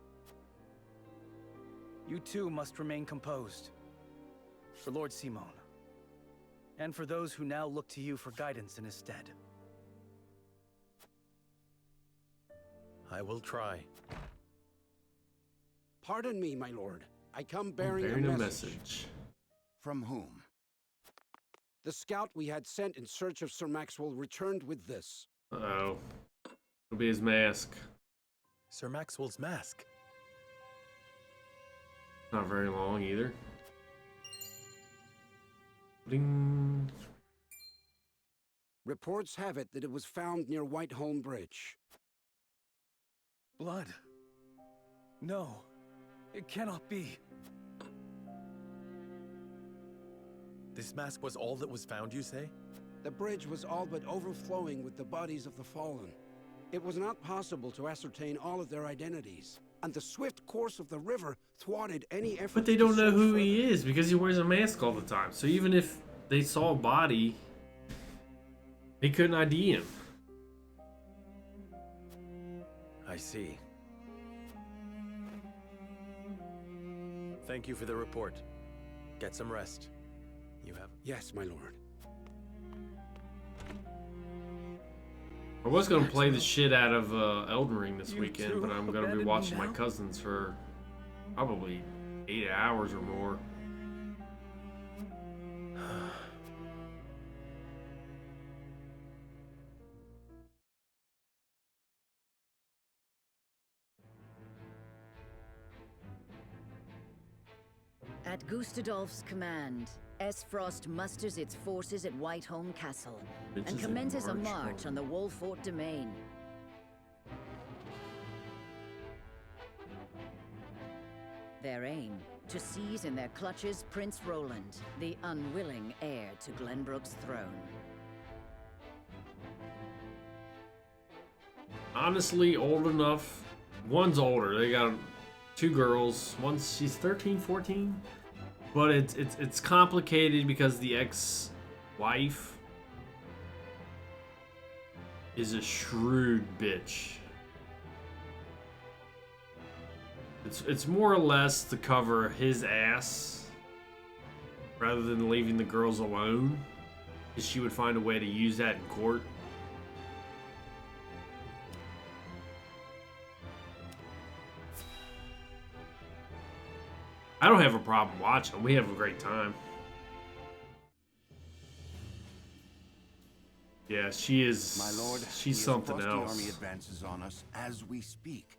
You too must remain composed. For Lord Simon. And for those who now look to you for guidance in his stead. I will try. Pardon me, my lord. I come bearing Bearing a a message. message. From whom? The scout we had sent in search of Sir Maxwell returned with this. Uh-oh. It'll be his mask. Sir Maxwell's mask. Not very long either. Ding. Reports have it that it was found near Whiteholm Bridge. Blood. No. It cannot be. This mask was all that was found, you say? The bridge was all but overflowing with the bodies of the fallen. It was not possible to ascertain all of their identities, and the swift course of the river thwarted any effort. But they don't know who he is because he wears a mask all the time. So even if they saw a body, they couldn't ID him. I see. Thank you for the report. Get some rest. You have... Yes, my lord. I was gonna play the shit out of Elden Ring this You weekend, two but I'm gonna be abandoned me watching my now? cousins for probably 8 hours or more. At Gustadolf's command, Esfrost musters its forces at Whiteholm Castle Bitches and in commences a March, march on the Wolfort domain. Their aim, to seize in their clutches Prince Roland, the unwilling heir to Glenbrook's throne. Honestly, old enough. One's older. They got 2 girls. One's she's 13, 14. But it's complicated because the ex-wife is a shrewd bitch. It's more or less to cover his ass rather than leaving the girls alone, because she would find a way to use that in court. I don't have a problem watching them. We have a great time. Yeah, she is. My lord, she's the something Frosty else. army advances on us as we speak.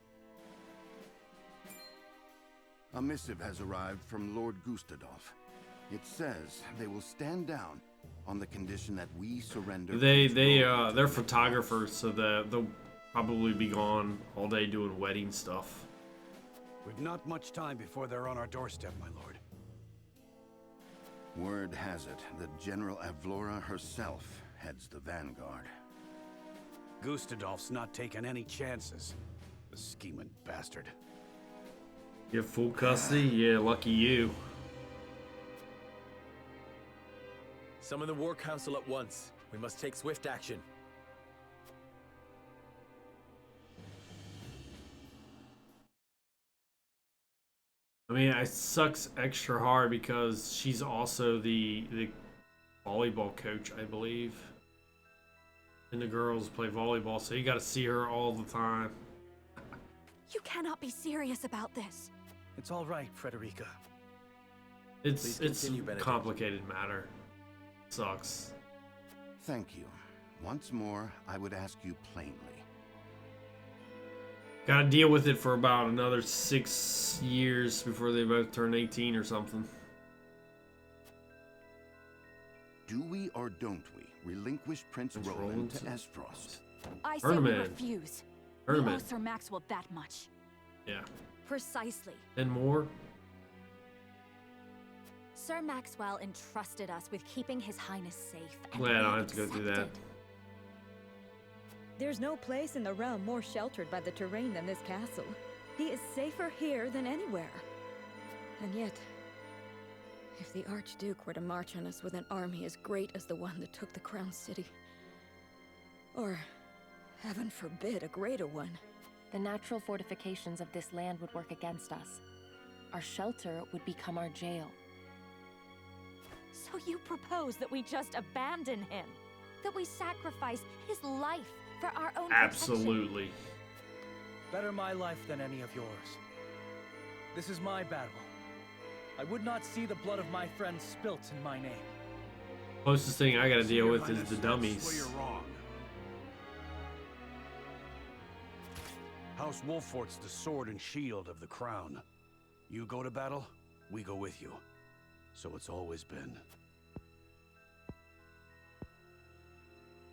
A missive has arrived from Lord Gustadolf. It says they will stand down on the condition that we surrender. They're photographers, so they'll probably be gone all day doing wedding stuff. We've not much time before they're on our doorstep, my lord. Word has it that General Avlora herself heads the vanguard. Gustadolf's not taking any chances. The scheming bastard. You have full custody? Yeah, lucky you. Summon the War Council at once. We must take swift action. I mean, it sucks extra hard because she's also the volleyball coach, I believe. And the girls play volleyball, so you got to see her all the time. You cannot be serious about this. It's all right, Frederica. It's a complicated matter. Sucks. Thank you. Once more, I would ask you plainly. Gotta deal with it for about another 6 years before they both turn 18 or something. Do we or don't we relinquish Prince Roland to Esfrost? I say we refuse. We owe Sir Maxwell that much. Yeah. Precisely. And more? Sir Maxwell entrusted us with keeping His Highness safe. Glad I don't have to go through that. There's no place in the realm more sheltered by the terrain than this castle. He is safer here than anywhere. And yet, if the Archduke were to march on us with an army as great as the one that took the Crown City, or, heaven forbid, a greater one, the natural fortifications of this land would work against us. Our shelter would become our jail. So you propose that we just abandon him? That we sacrifice his life for our own Absolutely. protection? Better my life than any of yours. This is my battle. I would not see the blood of my friends spilt in my name. Closest thing I gotta deal with is the dummies. Well, you're wrong. House Wolfort's the sword and shield of the crown. You go to battle, we go with you. So it's always been.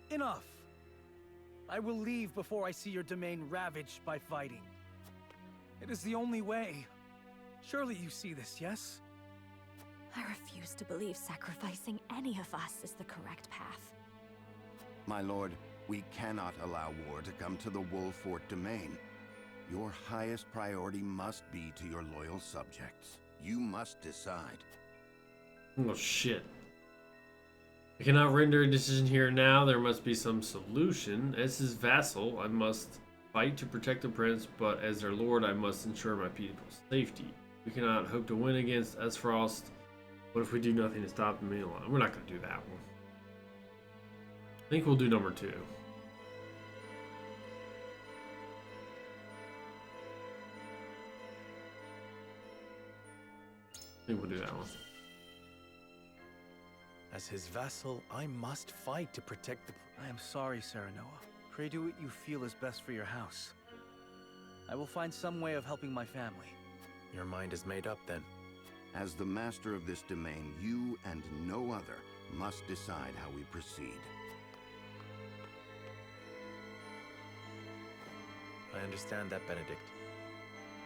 Enough! I will leave before I see your domain ravaged by fighting. It is the only way. Surely you see this, yes? I refuse to believe sacrificing any of us is the correct path. My lord, we cannot allow war to come to the Wolfort domain. Your highest priority must be to your loyal subjects. You must decide. Oh shit. I cannot render a decision here and now. There must be some solution. As his vassal, I must fight to protect the prince, but as their lord, I must ensure my people's safety. We cannot hope to win against Esfrost. What if we do nothing to stop the main line? We're not going to do that one. I think we'll do number 2. I think we'll do that one. As his vassal, I must fight to protect the... I am sorry, Serenoa. Pray do what you feel is best for your house. I will find some way of helping my family. Your mind is made up, then. As the master of this domain, you and no other must decide how we proceed. I understand that, Benedict.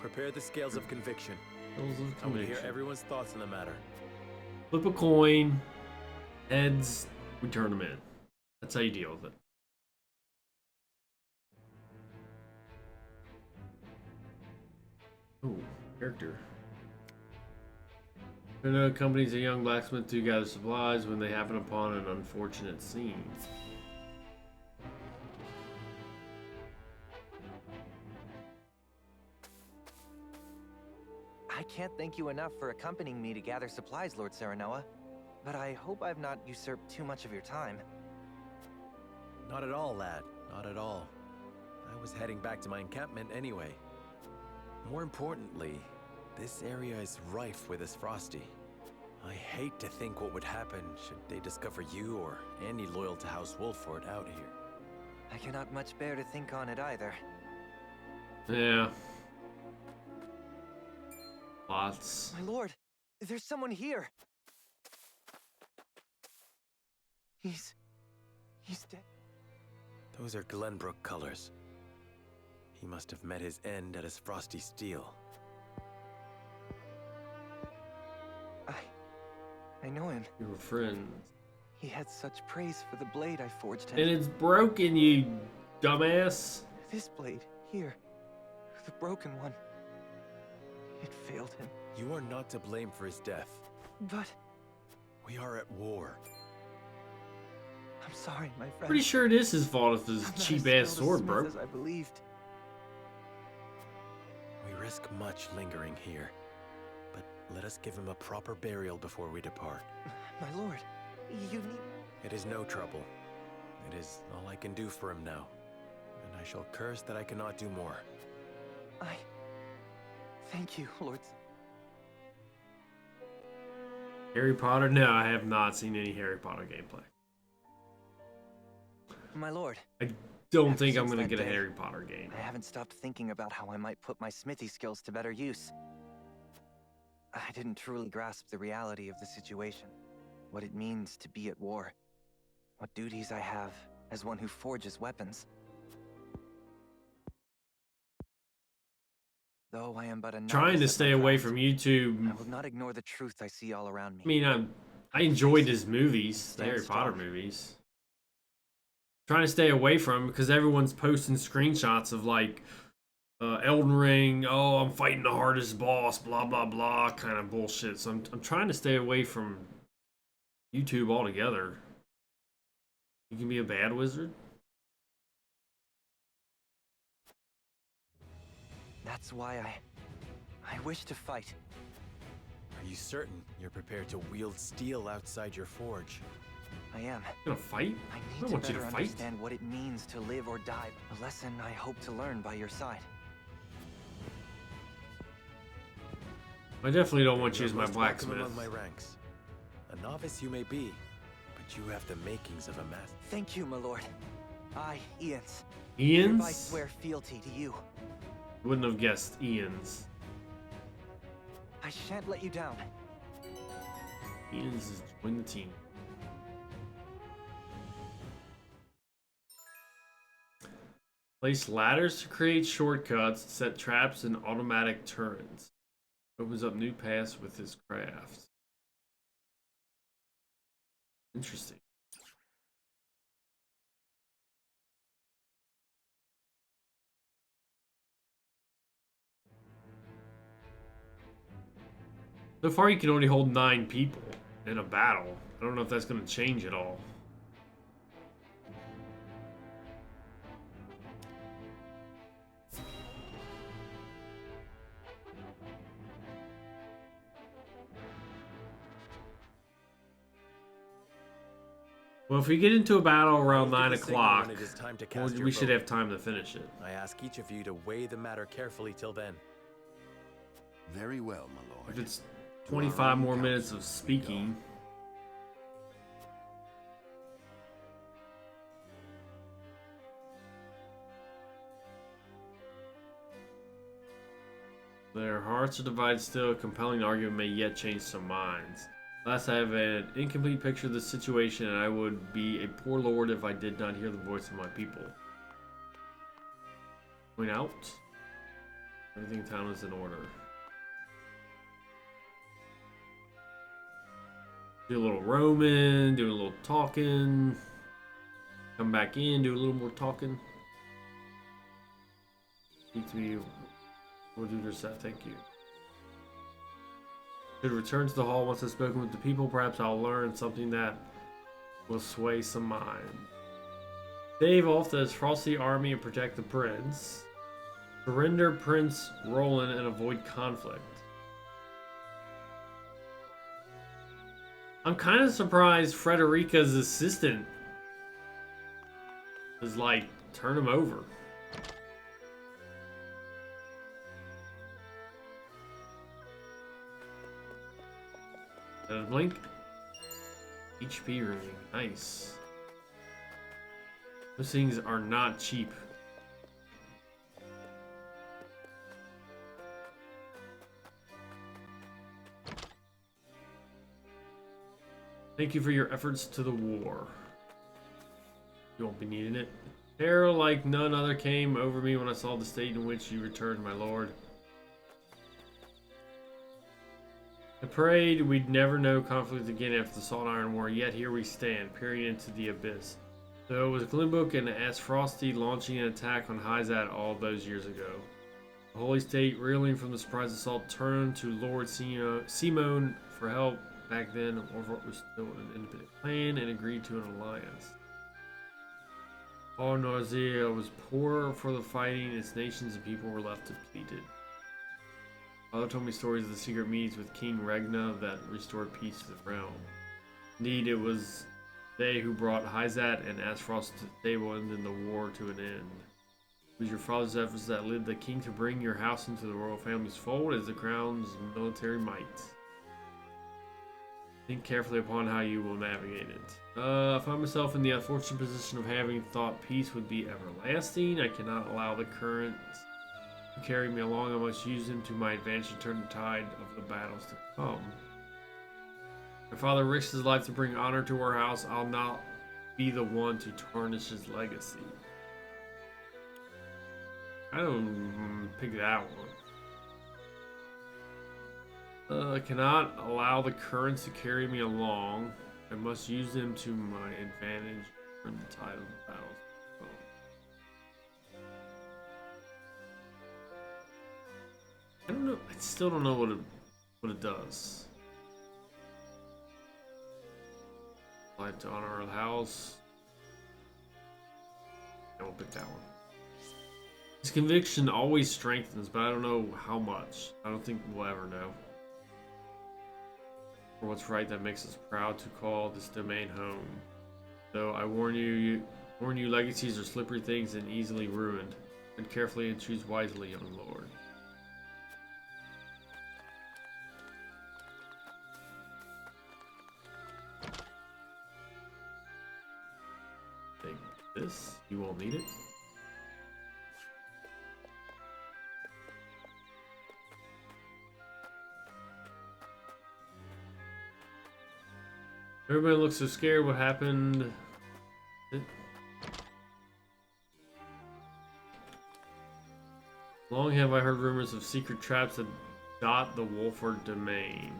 Prepare the scales of conviction. Scales of I want to hear conviction. everyone's thoughts on the matter. Flip a coin. Heads, we turn them in. That's how you deal with it. Ooh, character. Renault accompanies a young blacksmith to gather supplies when they happen upon an unfortunate scene. I can't thank you enough for accompanying me to gather supplies, Lord Serenoa. But I hope I've not usurped too much of your time. Not at all, lad. Not at all. I was heading back to my encampment anyway. More importantly, This area is rife with Isfrosti. I hate to think what would happen should they discover you or any loyal to House Wolford out here. I cannot much bear to think on it either. Yeah. Lots. My lord, there's someone here. He's dead. Those are Glenbrook colors. He must have met his end at his Frosty Steel. I know him. You were friends. He had such praise for the blade I forged him. And it's broken, you dumbass. This blade, here. The broken one. It failed him. You are not to blame for his death. But... we are at war. I'm sorry, my friend. Pretty sure it is his fault if this cheap-ass sword broke. As I believed. We risk much lingering here. But let us give him a proper burial before we depart. My lord, you need... It is no trouble. It is all I can do for him now. And I shall curse that I cannot do more. Thank you, Lord. Harry Potter? No, I have not seen any Harry Potter gameplay. My lord. I don't think I'm gonna get a Harry Potter game. I haven't stopped thinking about how I might put my smithy skills to better use. I didn't truly grasp the reality of the situation, what it means to be at war, what duties I have as one who forges weapons. Though I am but a trying to stay away from YouTube. I will not ignore the truth I see all around me. I mean, I enjoyed his movies, the Harry Potter movies. Trying to stay away from because everyone's posting screenshots of like Elden Ring. Oh, I'm fighting the hardest boss. Blah blah blah, kind of bullshit. So I'm trying to stay away from YouTube altogether. You can be a bad wizard. That's why I wish to fight. Are you certain you're prepared to wield steel outside your forge? I am. You gonna fight? I need to better understand what it means to live or die. A lesson I hope to learn by your side. I definitely don't want you as my welcome blacksmith. among my ranks. A novice you may be, but you have the makings of a master. Thank you, my lord. I, Ians. Ians? Hereby swear fealty to you. Wouldn't have guessed Ian's. I shan't let you down. Ian's is join the team. Place ladders to create shortcuts, set traps and automatic turrets. Opens up new paths with his craft. Interesting. So far you can only hold 9 people in a battle. I don't know if that's going to change at all. Well, if we get into a battle around 9 o'clock, we should have time to finish it. I ask each of you to weigh the matter carefully till then. Very well, my lord. If it's 25 more minutes of speaking. Their hearts are divided still. A compelling argument may yet change some minds. Last, I have an incomplete picture of the situation, and I would be a poor lord if I did not hear the voice of my people. Point out. Everything in town is in order. Do a little roaming, do a little talking. Come back in, do a little more talking. Speak to me. We'll do this. Thank you. Should return to the hall once I've spoken with the people. Perhaps I'll learn something that will sway some mind. Stave off the Frosty army and protect the prince. Surrender Prince Roland and avoid conflict. I'm kind of surprised Frederica's assistant is like, turn him over. blink. HP ring. Nice. Those things are not cheap. Thank you for your efforts to the war. You won't be needing it. Terror like none other came over me when I saw the state in which you returned, my lord. I prayed we'd never know conflict again after the Salt and Iron War, yet here we stand, peering into the abyss. So it was Glenbrook and Aesfrosty launching an attack on Hyzat all those years ago. The Holy State, reeling from the surprise assault, turned to Lord Simone for help. Back then, Wolfort was still an independent clan and agreed to an alliance. All Nausea was poor for the fighting, its nations and people were left depleted. Father told me stories of the secret meetings with King Regna that restored peace to the realm. Indeed, it was they who brought Hyzat and Aesfrost to the table and ended the war to an end. It was your father's efforts that led the king to bring your house into the royal family's fold as the crown's military might. Think carefully upon how you will navigate it. I find myself in the unfortunate position of having thought peace would be everlasting. I cannot allow the currents to carry me along. I must use them to my advantage to turn the tide of the battles to come. My father risked his life to bring honor to our house. I'll not be the one to tarnish his legacy. I don't pick that one. I cannot allow the currents to carry me along. I must use them to my advantage in the tide of the battles. I don't know. I still don't know what it does. Life to honor our house. I won't pick that one. His conviction always strengthens, but I don't know how much. I don't think we'll ever know. For what's right that makes us proud to call this domain home. Though I warn you, legacies are slippery things and easily ruined. Tread carefully and choose wisely, young lord. Take this. You won't need it. Everybody looks so scared. What happened? Long have I heard rumors of secret traps that dot the Wolford domain.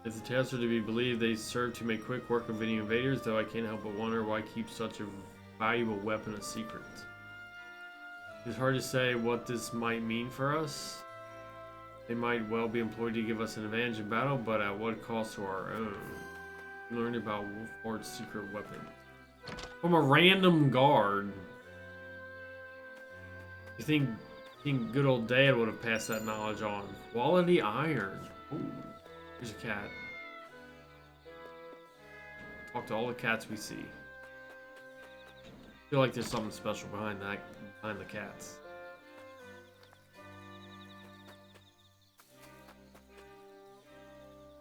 If the tales are to be believed, they serve to make quick work of any invaders, though I can't help but wonder why keep such a valuable weapon a secret. It's hard to say what this might mean for us. They might well be employed to give us an advantage in battle, but at what cost to our own? We learned about Wolford's secret weapon from a random guard. You think good old Dad would have passed that knowledge on? Quality iron. Ooh, here's a cat. Talk to all the cats we see. I feel like there's something special behind the cats.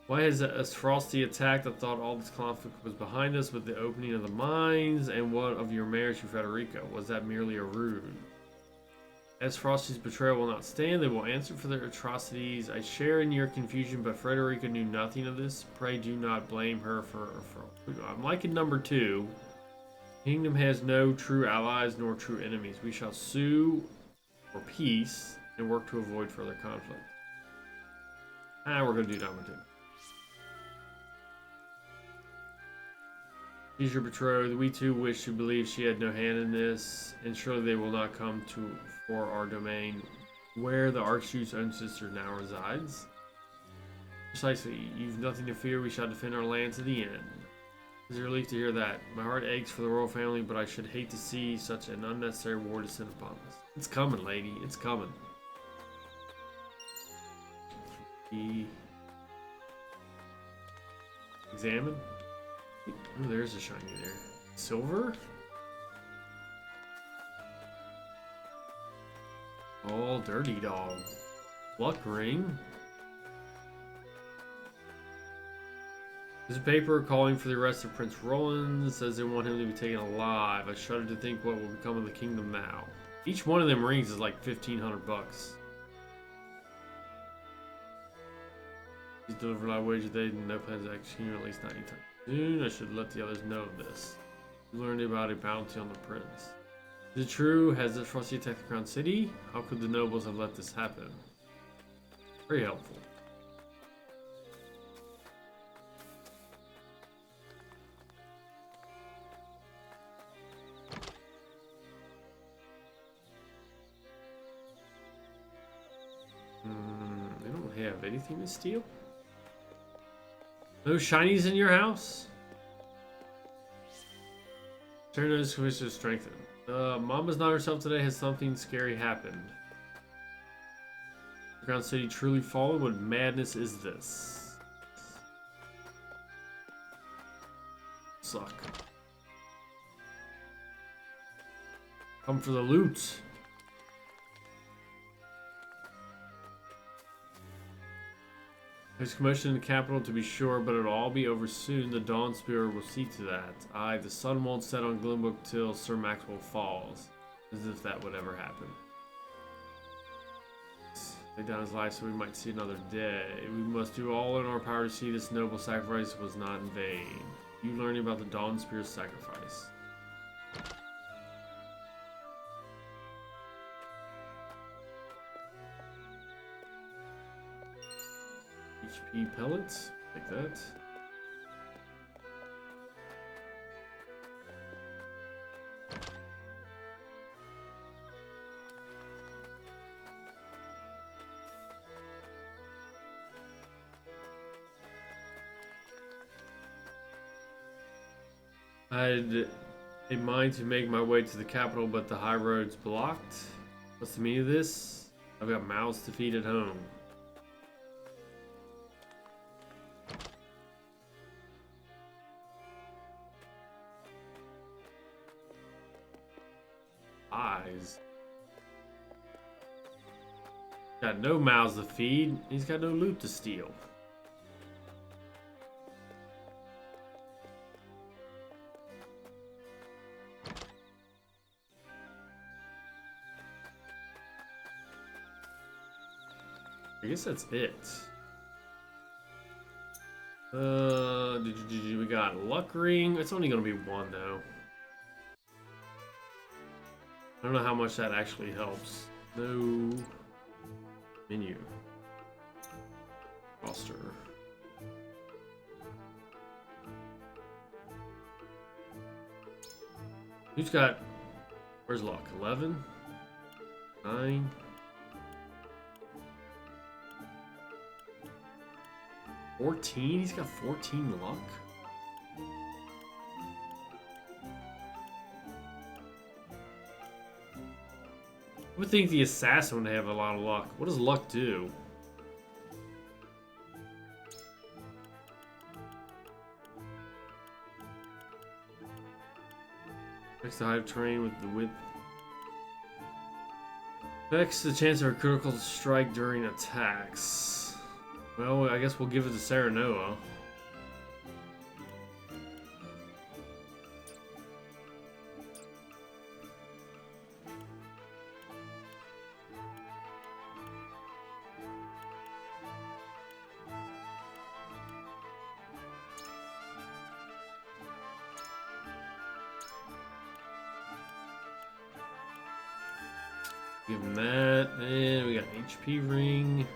Why has Aesfrosty attacked? I thought all this conflict was behind us with the opening of the mines. And what of your marriage to Frederica? Was that merely a ruse? Aesfrosty's betrayal will not stand. They will answer for their atrocities. I share in your confusion, but Frederica knew nothing of this. Pray do not blame her for I'm liking number 2. Kingdom has no true allies nor true enemies. We shall sue for peace and work to avoid further conflict. We're going to do number 2. She's your betrothed. We too wish to believe she had no hand in this, and surely they will not come for our domain, where the Archduke's own sister now resides. Precisely. You've nothing to fear. We shall defend our land to the end. It's a relief to hear that. My heart aches for the royal family, but I should hate to see such an unnecessary war descend upon us. It's coming, lady. It's coming. Examine. Oh, there's a shiny there. Silver? Oh, dirty dog. Luck ring. There's a paper calling for the arrest of Prince Roland. It says they want him to be taken alive. I shudder to think what will become of the kingdom now. Each one of them rings is like 1,500 bucks. He's delivered my wage today, and no plans to execute at least not anytime soon. I should let the others know of this. We learned about a bounty on the prince. Is it true? Has the trustee attacked the Crown City? How could the nobles have let this happen? Very helpful. I don't have anything to steal. No shinies in your house? Turn those wish to strengthen. Mama's not herself today. Has something scary happened? Ground City truly fallen? What madness is this? Suck. Come for the loot. There's commotion in the capital to be sure, but it'll all be over soon. The Dawn Spear will see to that. Aye, the sun won't set on Glenbrook till Sir Maxwell falls. As if that would ever happen. Lay down his life so we might see another day. We must do all in our power to see this noble sacrifice was not in vain. You learning about the Dawn Spear's sacrifice. HP pellets, like that. I had a mind to make my way to the capital, but the high road's blocked. What's the meaning of this? I've got mouths to feed at home. Eyes. Got no mouths to feed. He's got no loot to steal. I guess that's it. We got luck ring. It's only gonna be one though. I don't know how much that actually helps. No menu. Roster. Who's got? Where's luck? 11, 9. 14? He's got 14 luck? I would think the assassin would have a lot of luck. What does luck do? Affects the height of terrain with the width. Affects the chance of a critical strike during attacks. Well, I guess we'll give it to Serenoa. Give him that, and we got an HP ring.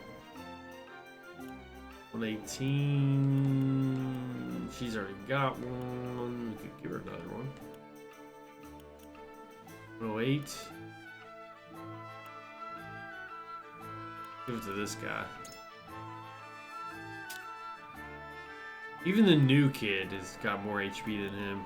118. She's already got one. We could give her another one. 108. Give it to this guy. Even the new kid has got more HP than him.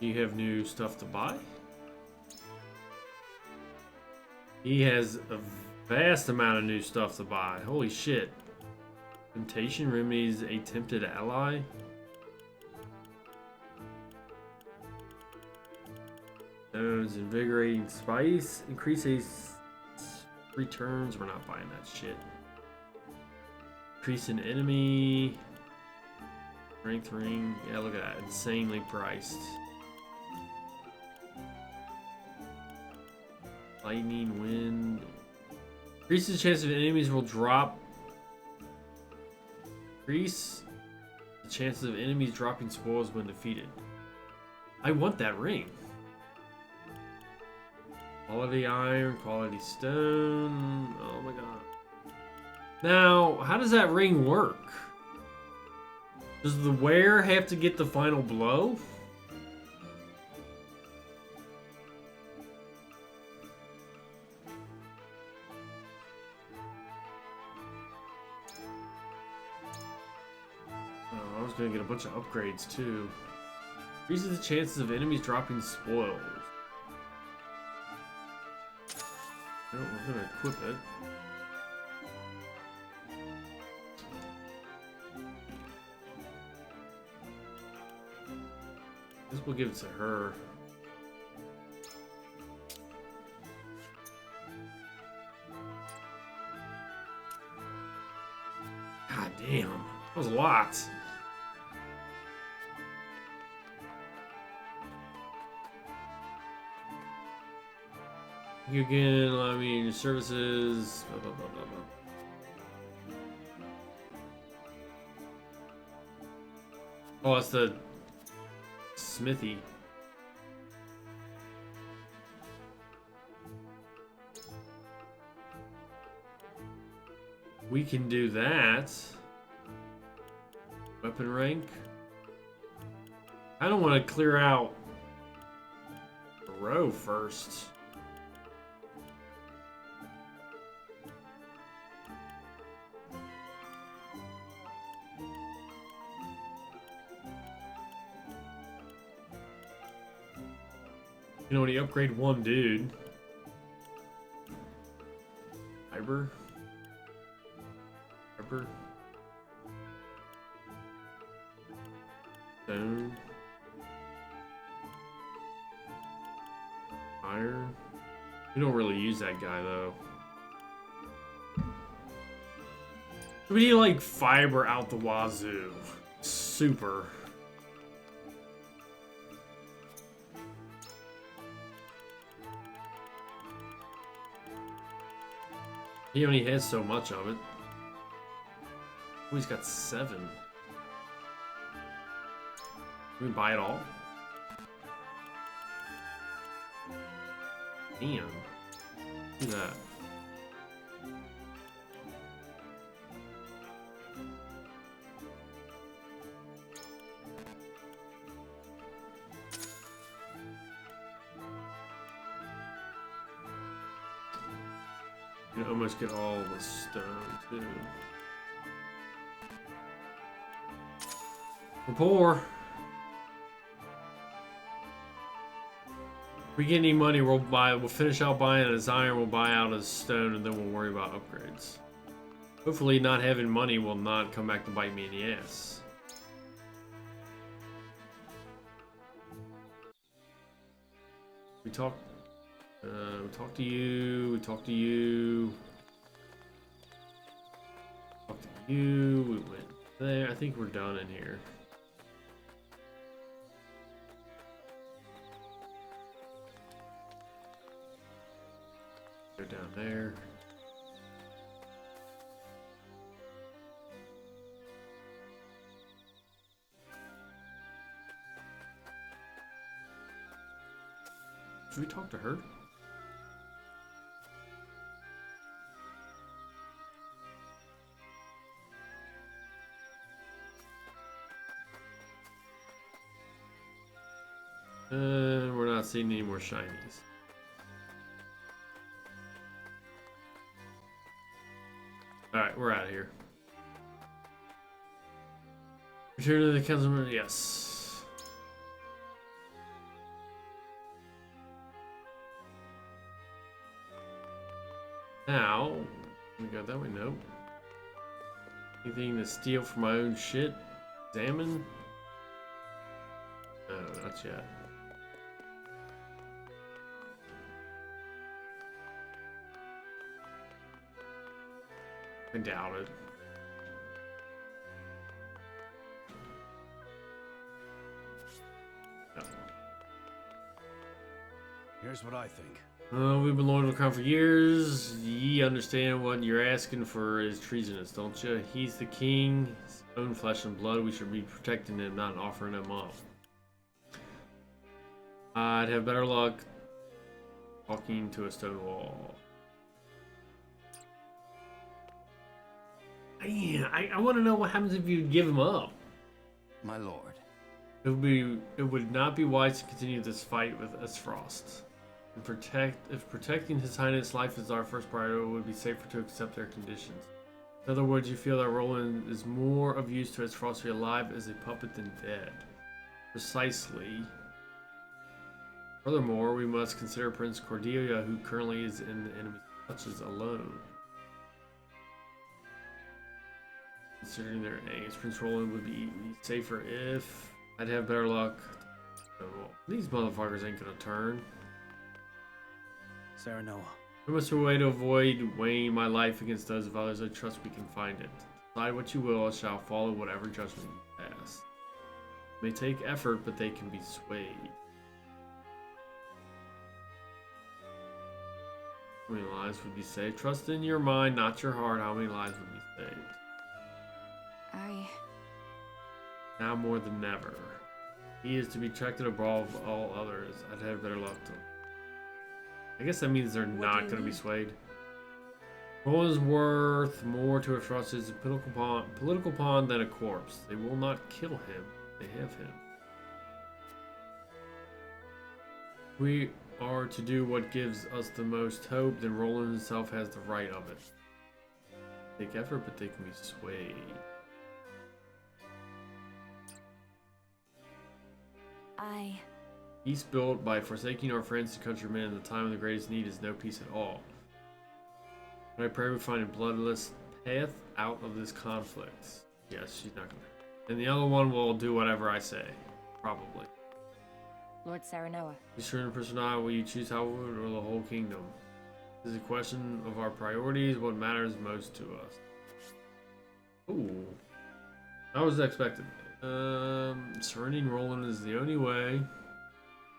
You have new stuff to buy? He has a vast amount of new stuff to buy. Holy shit. Temptation remedies a tempted ally? Stones, invigorating spice, increases returns. We're not buying that shit. Increase in enemy. Strength ring. Yeah, look at that. Insanely priced. Lightning, wind. Increases the chance of enemies will drop. Increase the chances of enemies dropping spoils when defeated. I want that ring. Quality iron, quality stone. Oh my god. Now, how does that ring work? Does the wearer have to get the final blow? Oh, I was gonna get a bunch of upgrades too. Increases the chances of enemies dropping spoils. No, we're gonna equip it. This will give it to her. God damn, that was a lot. You again, I mean, services, blah, blah, blah, blah, blah. Oh, that's the smithy. We can do that. Weapon rank. I don't want to clear out a row first. You know, when you upgrade one dude. Fiber. Fiber. Stone. Iron. We don't really use that guy though. We need like fiber out the wazoo. Super. He only has so much of it. Oh, he's got 7. Can we buy it all? Damn. Look at that. You can almost get all the stone too. We're poor. If we get any money, we'll finish out buying his iron, we'll buy out his stone, and then we'll worry about upgrades. Hopefully not having money will not come back to bite me in the ass. We talk to you, we talk to you. Talk to you, we went there. I think we're done in here. Go down there. Should we talk to her? We're not seeing any more shinies. Alright, we're out of here. Return to the councilman, yes. Now, we got that way, nope. Anything to steal from my own shit? Examine? No, not yet. I doubt it. No. Here's what I think. We've been loyal to the crown for years. Ye understand what you're asking for is treasonous, don't you? He's the king, his own flesh and blood. We should be protecting him, not offering him up. I'd have better luck talking to a stone wall. I want to know what happens if you give him up. My lord. It would not be wise to continue this fight with Esfrost. If protecting His Highness' life is our first priority, it would be safer to accept their conditions. In other words, you feel that Roland is more of use to Esfrost to be alive as a puppet than dead. Precisely. Furthermore, we must consider Prince Cordelia, who currently is in the enemy's clutches, alone. Considering their aims, Prince Roland would be safer if I'd have better luck. Oh, well, these motherfuckers ain't gonna turn. Serenoa. There must be a way to avoid weighing my life against those of others. I trust we can find it. Decide what you will, I shall follow whatever judgment you pass. It may take effort, but they can be swayed. How many lives would be saved? Trust in your mind, not your heart. How many lives would be saved? Now more than ever. He is to be protected above all others. I'd have better luck to. I guess that means they're not going to be swayed. Roland's worth more to a trust as a political pawn than a corpse. They will not kill him. They have him. We are to do what gives us the most hope, then Roland himself has the right of it. Take effort, but they can be swayed. Peace built by forsaking our friends and countrymen in the time of the greatest need is no peace at all. But I pray we find a bloodless path out of this conflict. Yes, she's not gonna. And the other one will do whatever I say. Probably. Lord Serenoa. You certain person will you choose Howard or the whole kingdom? This is a question of our priorities, what matters most to us. Ooh. That was expected. Surrendering Roland is the only way.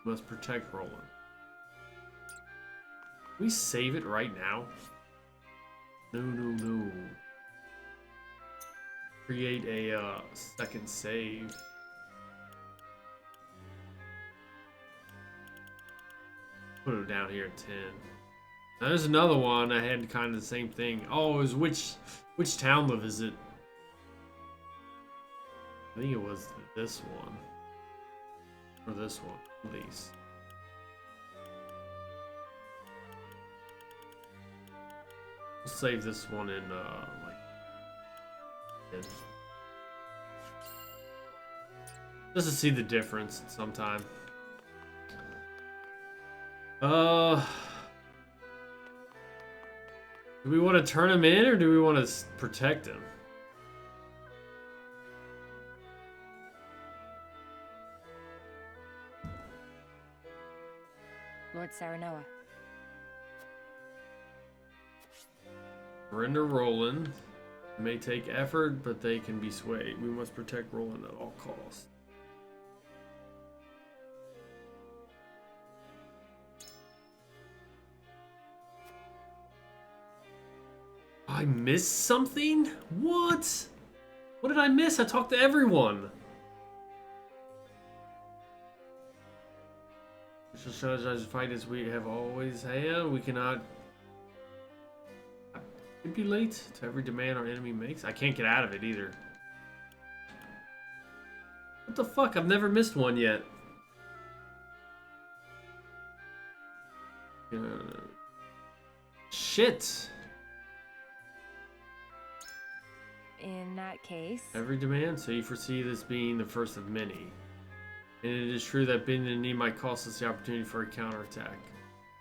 We must protect Roland. Can we save it right now? No. Create a second save. Put it down here at 10. Now there's another one that had kind of the same thing. Oh, it was which town to visit? I think it was this one. Or this one, at least. We'll save this one in, just to see the difference sometime. Do we want to turn him in or do we want to protect him? Lord Serenoa. Surrender Roland. It may take effort, but they can be swayed. We must protect Roland at all costs. I missed something? What? What did I miss? I talked to everyone. We shall strategize the fight as we have always had. We cannot stipulate to every demand our enemy makes. I can't get out of it either. What the fuck? I've never missed one yet. Shit. In that case... Every demand, so you foresee this being the first of many. And it is true that being in need might cost us the opportunity for a counterattack.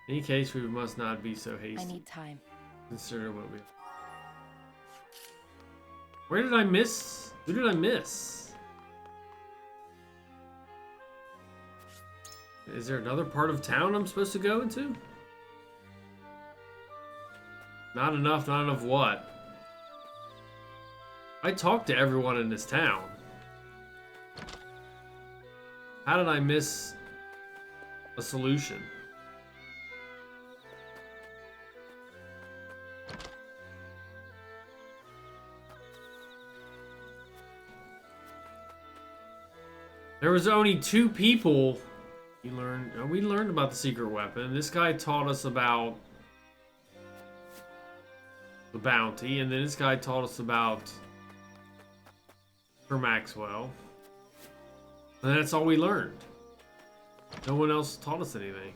In any case, we must not be so hasty. I need time. Consider what we... Where did I miss? Who did I miss? Is there another part of town I'm supposed to go into? Not enough what? I talked to everyone in this town. How did I miss a solution? There was only 2 people. We learned about the secret weapon. This guy taught us about the bounty, and then this guy taught us about Sir Maxwell. And that's all we learned. No one else taught us anything.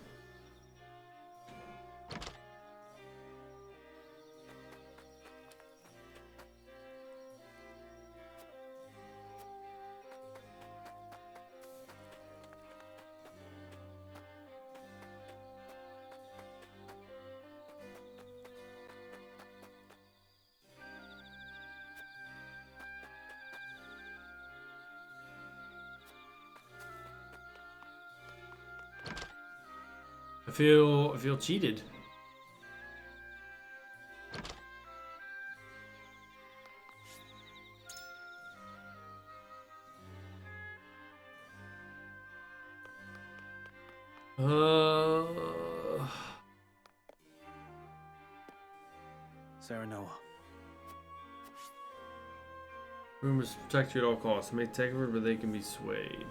I feel cheated. Sarah Noah. Rumors protect you at all costs. May take over, but they can be swayed.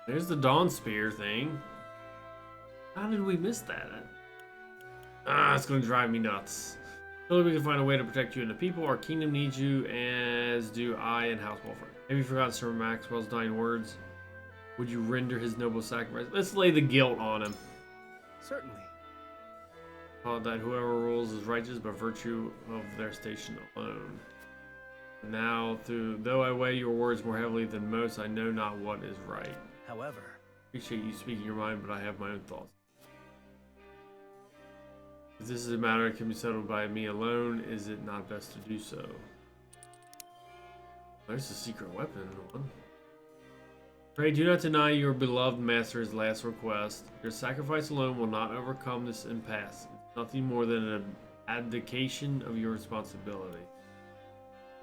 There's the Dawn Spear thing. How did we miss that? It's gonna drive me nuts. Surely we can find a way to protect you and the people. Our kingdom needs you, as do I and House Wolford. Have you forgotten Sir Maxwell's dying words? Would you render his noble sacrifice? Let's lay the guilt on him. Certainly. That whoever rules is righteous, but virtue of their station alone. Now, though I weigh your words more heavily than most, I know not what is right. However, appreciate you speaking your mind, but I have my own thoughts. If this is a matter that can be settled by me alone, is it not best to do so? There's a secret weapon in the one. Pray do not deny your beloved master's last request. Your sacrifice alone will not overcome this impasse. It's nothing more than an abdication of your responsibility.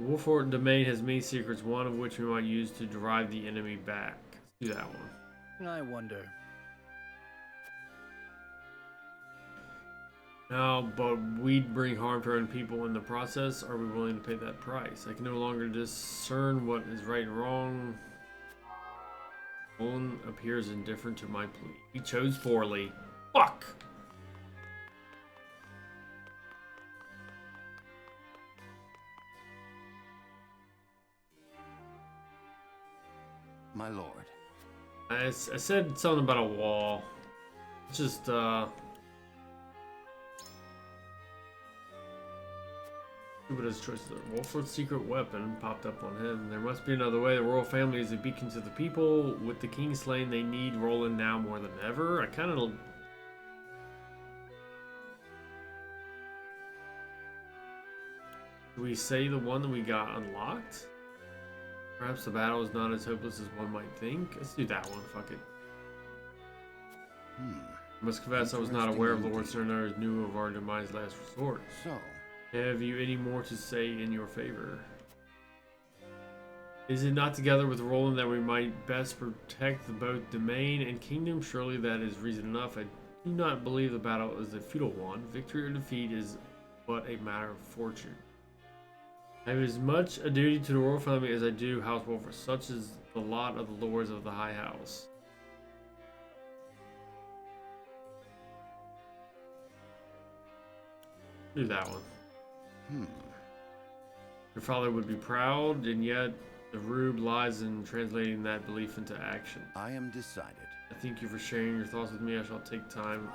The Wolfort domain has many secrets, one of which we might use to drive the enemy back. Let's do that one. I wonder. Now, but we'd bring harm to our own people in the process. Are we willing to pay that price? I can no longer discern what is right and wrong. Owen appears indifferent to my plea. He chose poorly. Fuck! My lord. I said something about a wall. It's just, stupidest choices. Wolfort's secret weapon popped up on him. There must be another way. The royal family is a beacon to the people. With the king slain, they need Roland now more than ever. I kind of... Do we say the one that we got unlocked? Perhaps the battle is not as hopeless as one might think. Let's do that one. Fuck it. I must confess I was not aware of Lord Cerner's knew of our demise last resort. So... Have you any more to say in your favor? Is it not together with Roland that we might best protect both domain and kingdom? Surely that is reason enough. I do not believe the battle is a futile one. Victory or defeat is but a matter of fortune. I have as much a duty to the royal family as I do House Wolford. Such is the lot of the lords of the High House. Do that one. Your father would be proud, and yet the rube lies in translating that belief into action. I am decided. I thank you for sharing your thoughts with me. I shall take time.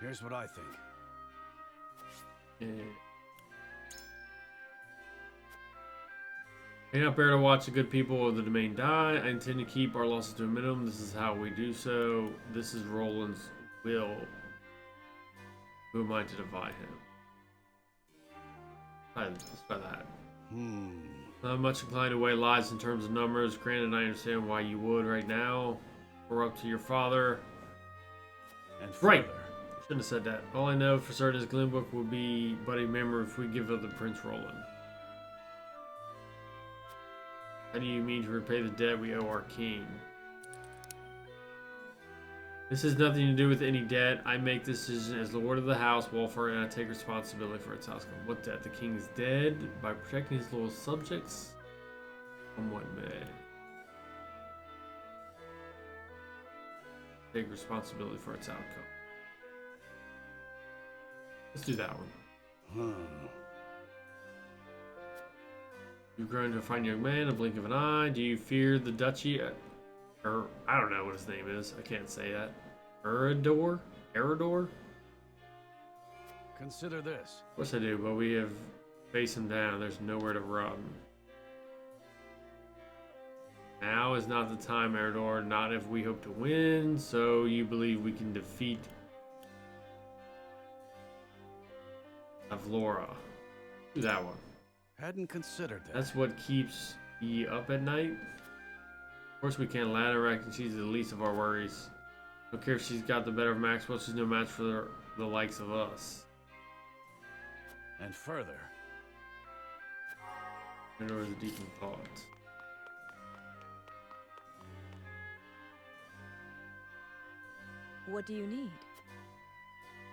Here's what I think. Yeah. I cannot bear to watch the good people of the domain die. I intend to keep our losses to a minimum. This is how we do so. This is Roland's will. Who am I to divide him? Let's try that. Not much inclined to weigh lies in terms of numbers. Granted, I understand why you would right now. We're up to your father. And right. Shouldn't have said that. All I know for certain is Glenbrook will be but a memory if we give up the Prince Roland. How do you mean to repay the debt we owe our king? This has nothing to do with any debt. I make this decision as Lord of the House, Wolford, and I take responsibility for its outcome. What debt? The king is dead. By protecting his loyal subjects, come what may. Take responsibility for its outcome. Let's do that one. You've grown to a fine young man in a blink of an eye. Do you fear the duchy? Or, I don't know what his name is. I can't say that. Eredor? Eredor? Consider this. Of course I do, but we have faced him down. There's nowhere to run. Now is not the time, Eredor. Not if we hope to win. So you believe we can defeat Avlora. Do that one. Hadn't considered that. That's what keeps you up at night. Of course we can't let her. I reckon she's the least of our worries. Don't care if she's got the better of Maxwell. She's no match for the likes of us. And further. Eredor is a deep in thought. What do you need?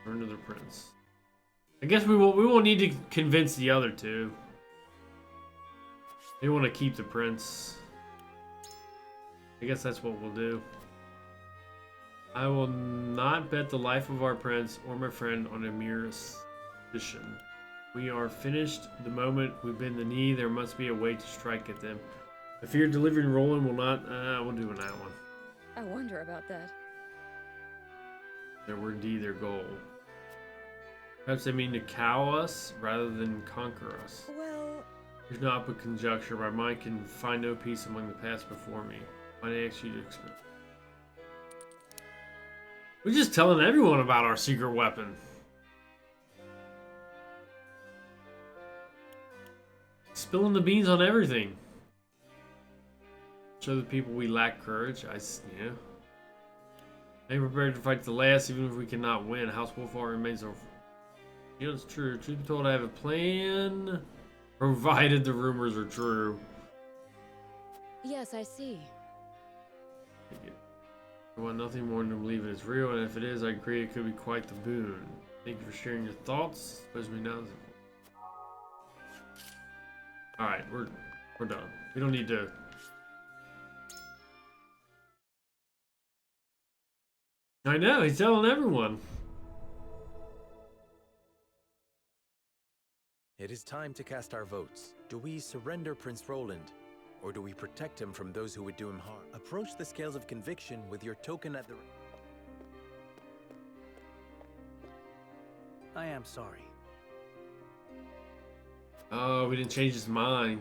Return to the prince. I guess we won't need to convince the other two. They want to keep the prince. I guess that's what we'll do. I will not bet the life of our prince or my friend on a mere suspicion. We are finished the moment we bend the knee. There must be a way to strike at them. I fear delivering Roland will not. We'll do that one. I wonder about that. That were indeed their goal. Perhaps they mean to cow us rather than conquer us. Well, there's not but conjecture. My mind can find no peace among the past before me. Might I ask you to explain? We're just telling everyone about our secret weapon. Spilling the beans on everything. Show the people we lack courage. Yeah. I'm prepared to fight to the last, even if we cannot win. House Wolfhard remains our... You know, it's true. Truth be told, I have a plan. Provided the rumors are true. Yes, I see. I want nothing more than to believe it is real, and if it is, I agree it could be quite the boon. Thank you for sharing your thoughts. Suppose we now. Alright, we're done. We don't need to. I know, he's telling everyone. It is time to cast our votes. Do we surrender Prince Roland, or do we protect him from those who would do him harm? Approach the scales of conviction with your token at the... I am sorry. Oh, we didn't change his mind.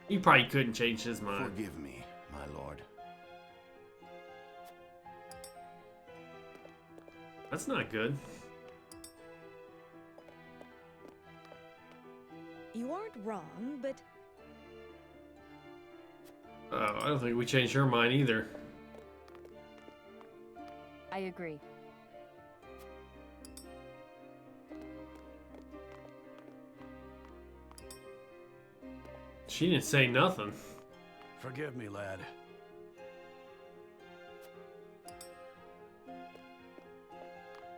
He probably couldn't change his mind. Forgive me, my lord. That's not good. You aren't wrong, but... Oh, I don't think we changed her mind either. I agree. She didn't say nothing. Forgive me, lad.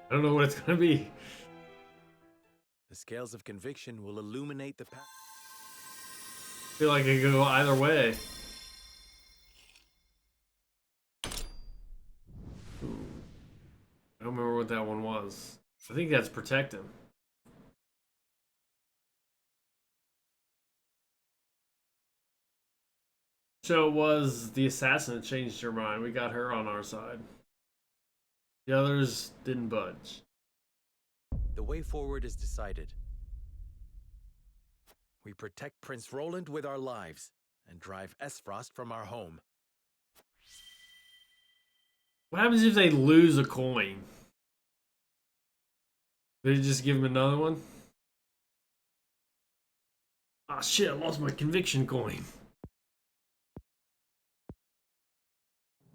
I don't know what it's gonna be. The scales of conviction will illuminate the path. I feel like it could go either way. Ooh. I don't remember what that one was. I think that's protect him. So it was the assassin that changed her mind. We got her on our side. The others didn't budge. The way forward is decided. We protect Prince Roland with our lives and drive Esfrost from our home. What happens if they lose a coin? They just give him another one? Ah, shit, I lost my conviction coin.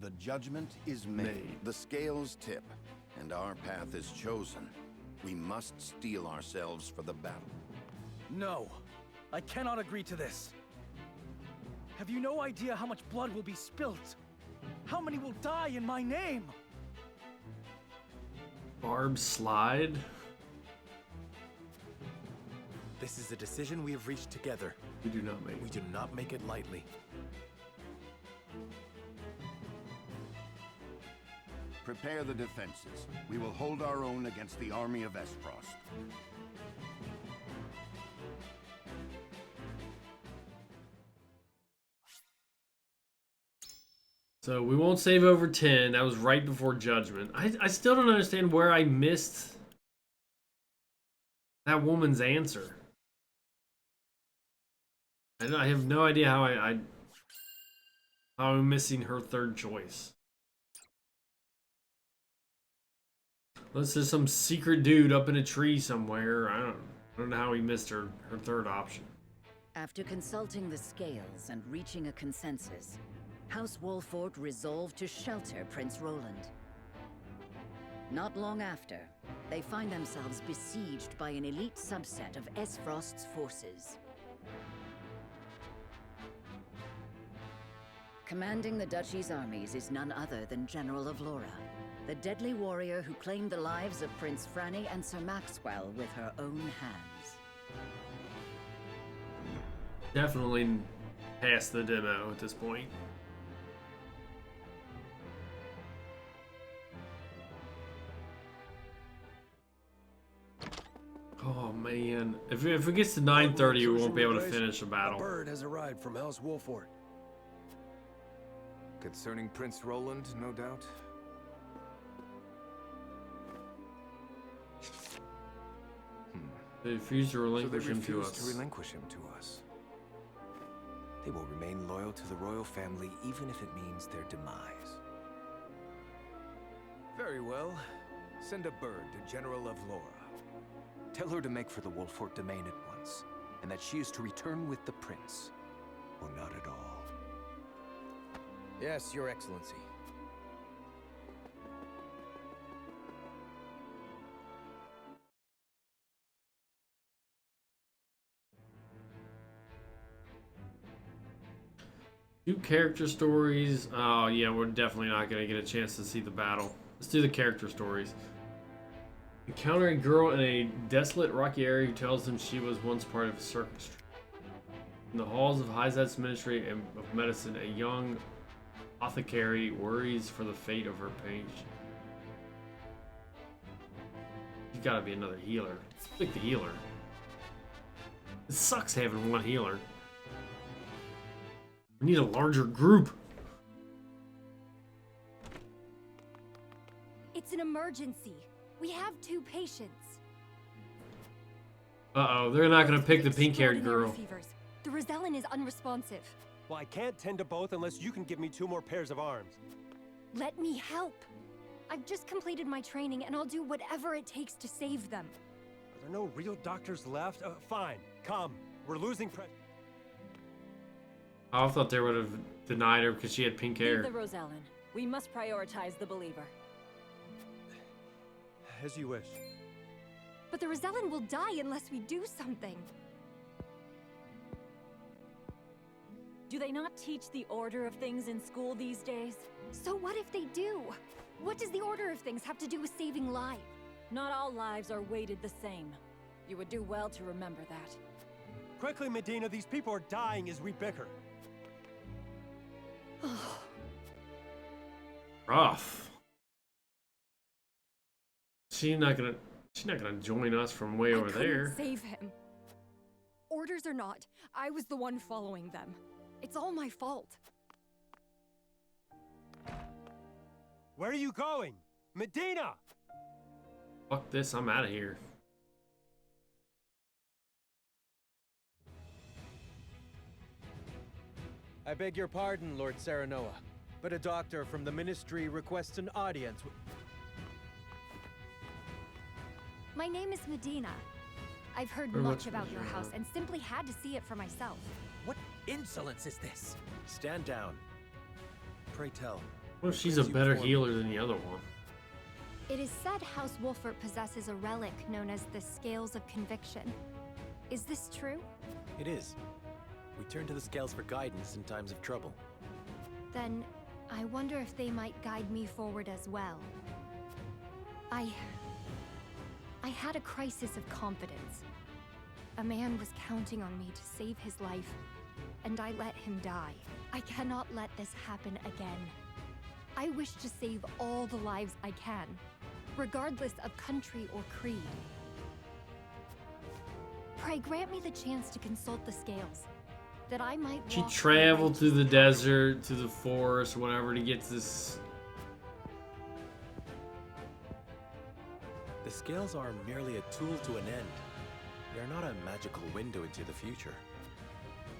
The judgment is made. The scales tip, and our path is chosen. We must steel ourselves for the battle. No, I cannot agree to this. Have you no idea how much blood will be spilt? How many will die in my name? Barb slide? This is a decision we have reached together. We do not make. We do not make it lightly. Prepare the defenses. We will hold our own against the army of Esfrost. So we won't save over 10. That was right before Judgment. I still don't understand where I missed that woman's answer. I have no idea how how I'm missing her third choice. Unless there's some secret dude up in a tree somewhere. I don't know how he missed her third option. After consulting the scales and reaching a consensus, House Wolfort resolved to shelter Prince Roland. Not long after, they find themselves besieged by an elite subset of Esfrost's forces. Commanding the Duchy's armies is none other than General of Laura, the deadly warrior who claimed the lives of Prince Franny and Sir Maxwell with her own hands. Definitely past the demo at this point. Oh man, if it gets to 9:30, we won't be able to finish a battle. A bird has arrived from House Wolfort. Concerning Prince Roland, no doubt. They refuse to relinquish him to refuse us. to relinquish him to us. They will remain loyal to the royal family, even if it means their demise. Very well. Send a bird to General of Laura. Tell her to make for the Wolfort domain at once, and that she is to return with the prince, or not at all. Yes, Your Excellency. Do character stories. Oh yeah, we're definitely not gonna get a chance to see the battle. Let's do the character stories. Encounter a girl in a desolate rocky area who tells them she was once part of a circus. In the halls of Hyzat's Ministry of Medicine, a young apothecary worries for the fate of her patient. You gotta be another healer. Pick the healer. It sucks having one healer. We need a larger group. It's an emergency. We have 2 patients. Uh-oh, they're not gonna pick the pink-haired girl. Fevers. The Rosellan is unresponsive. Well, I can't tend to both unless you can give me 2 more pairs of arms. Let me help. I've just completed my training, and I'll do whatever it takes to save them. Are there no real doctors left? Fine, come. We're losing I thought they would have denied her because she had pink hair. Leave the Rosellan. We must prioritize the believer. As you wish. But the Rosellan will die unless we do something. Do they not teach the order of things in school these days? So what if they do? What does the order of things have to do with saving lives? Not all lives are weighted the same. You would do well to remember that. Quickly, Medina, these people are dying as we bicker. Rough. She's not gonna join us from way over there. Save him. Orders or not, I was the one following them. It's all my fault. Where are you going? Medina! Fuck this, I'm out of here. I beg your pardon, Lord Serenoa, but a doctor from the Ministry requests an audience with... My name is Medina. I've heard much about your house and simply had to see it for myself. What insolence is this? Stand down. Pray tell, Well, she's a better healer than the other one. It is said House Wolfert possesses a relic known as the Scales of Conviction. Is this true? It is. We turn to the scales for guidance in times of trouble. Then, I wonder if they might guide me forward as well. I had a crisis of confidence. A man was counting on me to save his life, and I let him die. I cannot let this happen again. I wish to save all the lives I can, regardless of country or creed. Pray grant me the chance to consult the scales, that I might She walk the traveled through the righteous desert, to the forest, whatever, to get to this. The scales are merely a tool to an end. They are not a magical window into the future.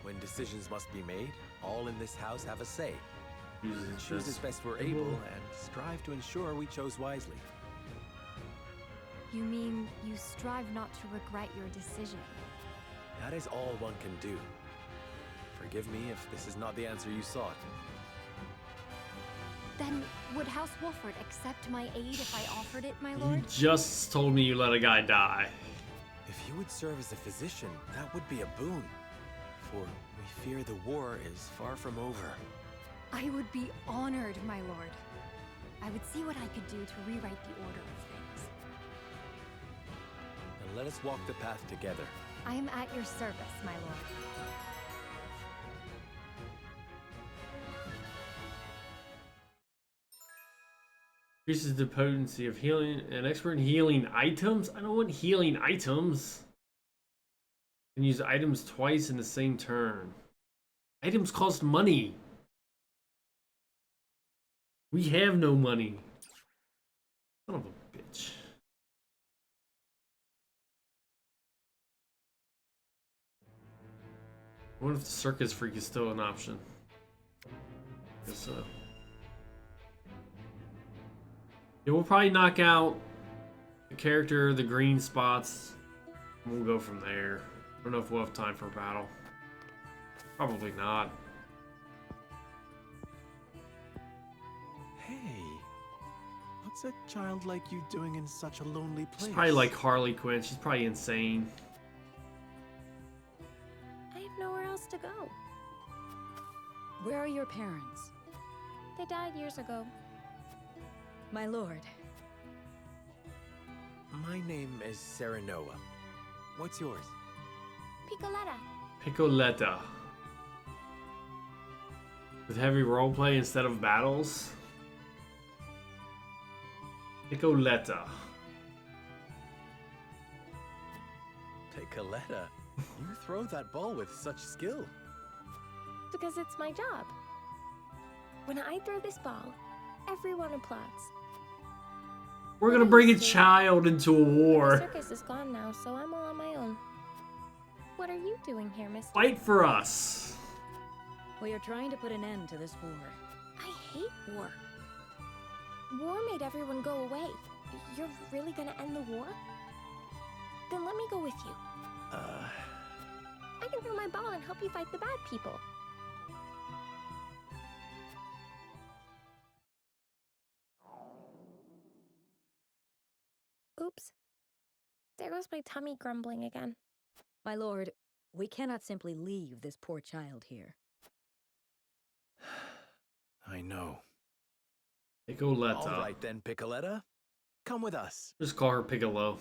When decisions must be made, all in this house have a say. Choose as best we're able and strive to ensure we chose wisely. You mean you strive not to regret your decision? That is all one can do. Forgive me if this is not the answer you sought. Then, would House Wolfert accept my aid if I offered it, my You lord? just told me you let a guy die. If you would serve as a physician, that would be a boon. For we fear the war is far from over. I would be honored, my lord. I would see what I could do to rewrite the order of things. Then let us walk the path together. I am at your service, my lord. Increases the potency of healing. An expert in healing items? I don't want healing items. Can use items twice in the same turn. Items cost money. We have no money. Son of a bitch. I wonder if the circus freak is still an option. Guess so. Yeah, we'll probably knock out the character, the green spots, and we'll go from there. I don't know if we'll have time for a battle. Probably not. Hey, what's a child like you doing in such a lonely place? She's probably like Harley Quinn. She's probably insane. I have nowhere else to go. Where are your parents? They died years ago. My lord. My name is Serenoa. What's yours? Picoletta. Picoletta. With heavy roleplay instead of battles. Picoletta. Picoletta? You throw that ball with such skill. Because it's my job. When I throw this ball, everyone applauds. We're gonna bring a child into a The war. circus is gone now, so I'm all on my own. What are you doing here, mister? Fight for us. We are trying to put an end to this war. I hate war. War made everyone go away. You're really gonna end the war? Then let me go with you. I can throw my ball and help you fight the bad people. Oops. There goes my tummy grumbling again. My lord, we cannot simply leave this poor child here. I know. Picoletta. All right then, Picoletta. Come with us. Just call her Piccolo.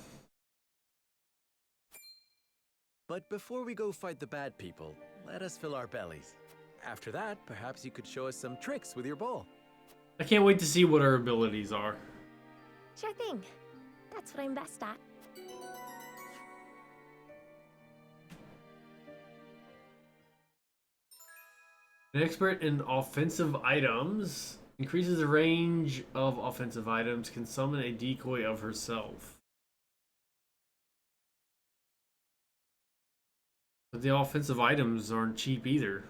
But before we go fight the bad people, let us fill our bellies. After that, perhaps you could show us some tricks with your ball. I can't wait to see what her abilities are. Sure thing. That's what I'm best at. An expert in offensive items. Increases the range of offensive items. Can summon a decoy of herself. But the offensive items aren't cheap either.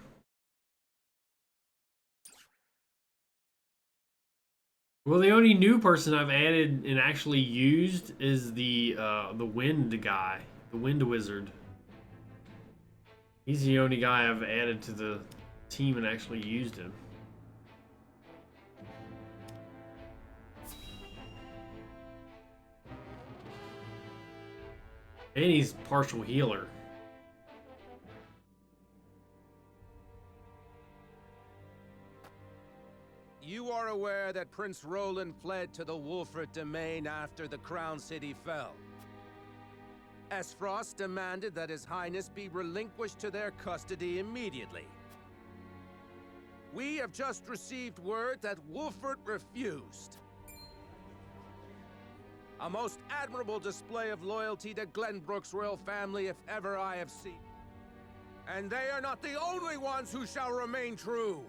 Well, the only new person I've added and actually used is the wind guy, the wind wizard. He's the only guy I've added to the team and actually used him. And he's partial healer. You are aware that Prince Roland fled to the Wolford domain after the Crown City fell. Esfrost demanded that His Highness be relinquished to their custody immediately. We have just received word that Wolford refused. A most admirable display of loyalty to Glenbrook's royal family if ever I have seen. And they are not the only ones who shall remain true.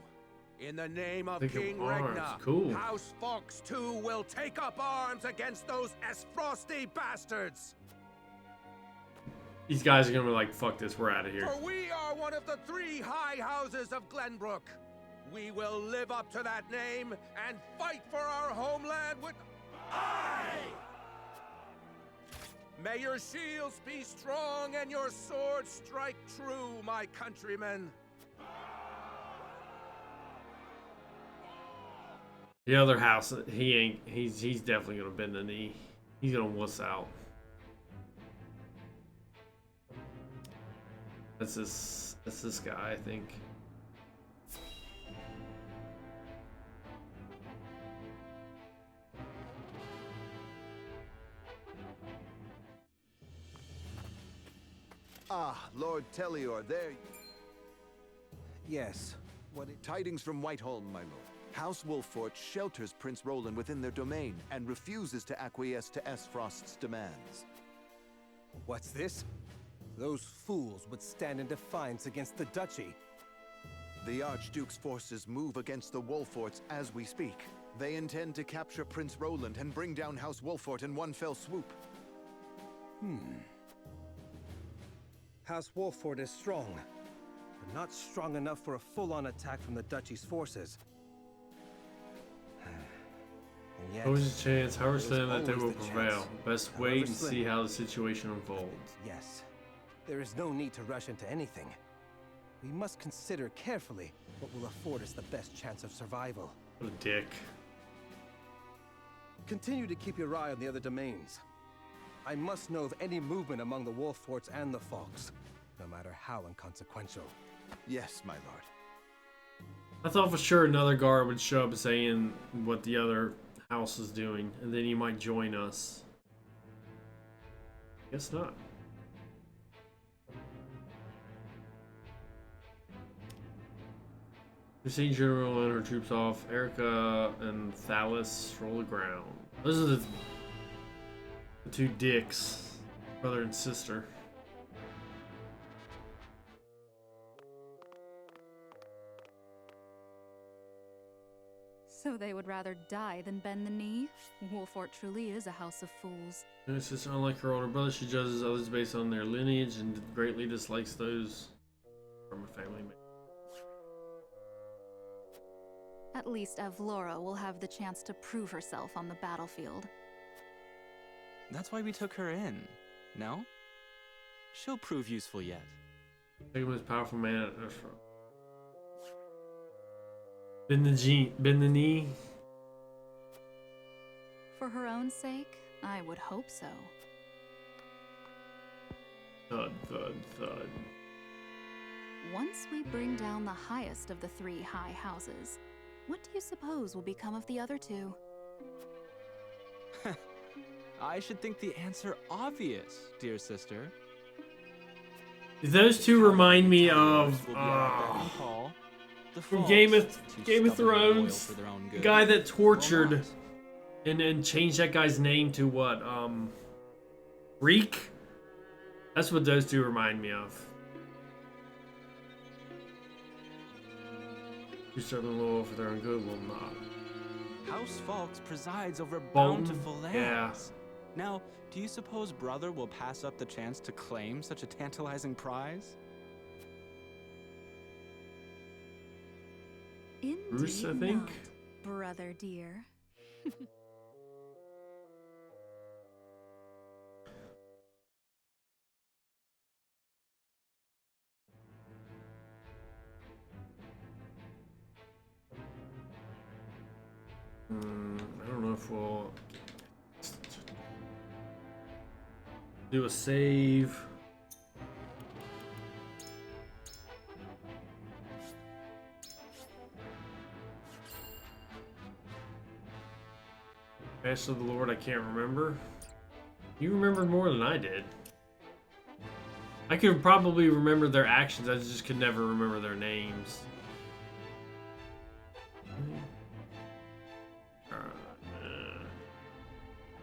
In the name of King Regna, cool. House Fox too will take up arms against those Esfrosty bastards. These guys are gonna be like, fuck this, we're out of here. For we are one of the 3 high houses of Glenbrook. We will live up to that name and fight for our homeland with... Aye! May your shields be strong and your swords strike true, my countrymen. The other house, he's definitely gonna bend the knee. He's gonna wuss out. That's this guy, I think. Ah, Lord Telior, there. Yes. What Tidings from Whiteholm, my lord. House Wolfort shelters Prince Roland within their domain and refuses to acquiesce to Esfrost's demands. What's this? Those fools would stand in defiance against the duchy. The Archduke's forces move against the Wolforts as we speak. They intend to capture Prince Roland and bring down House Wolfort in one fell swoop. House Wolfort is strong, but not strong enough for a full-on attack from the duchy's forces. And yet, Always a chance, however slim, that they always will the prevail. chance. Best However wait and slim. see how the situation unfolds. Yes. There is no need to rush into anything. We must consider carefully what will afford us the best chance of survival. What a dick. Continue to keep your eye on the other domains. I must know of any movement among the Wolforts and the Fox, no matter how inconsequential. Yes, my lord. I thought for sure another guard would show up saying what the other house is doing, and then he might join us. Guess not. Crusade General and her troops off. Erica and Thalis roll the ground. Those are the 2 dicks, brother and sister. So they would rather die than bend the knee? Wolfort truly is a house of fools. And it's just unlike her older brother, she judges others based on their lineage and greatly dislikes those from a family man. At least Evlora will have the chance to prove herself on the battlefield. That's why we took her in, no? She'll prove useful yet. Take him as powerful man at Esfrost. Bend the knee. For her own sake, I would hope so. Thud, thud, thud. Once we bring down the highest of the 3 high houses, what do you suppose will become of the other 2? I should think the answer obvious, dear sister. Those 2 remind me of from Game of Thrones, the guy that tortured and changed that guy's name to what? Reek? That's what those 2 remind me of. You certainly will for their own good, will not. House Fox presides over Bone? bountiful lands. Yeah. Now, do you suppose Brother will pass up the chance to claim such a tantalizing prize? Indeed Bruce, I think? not, brother dear. I don't know if we'll... Do a save. Ash of the Lord, I can't remember. You remembered more than I did. I could probably remember their actions, I just could never remember their names.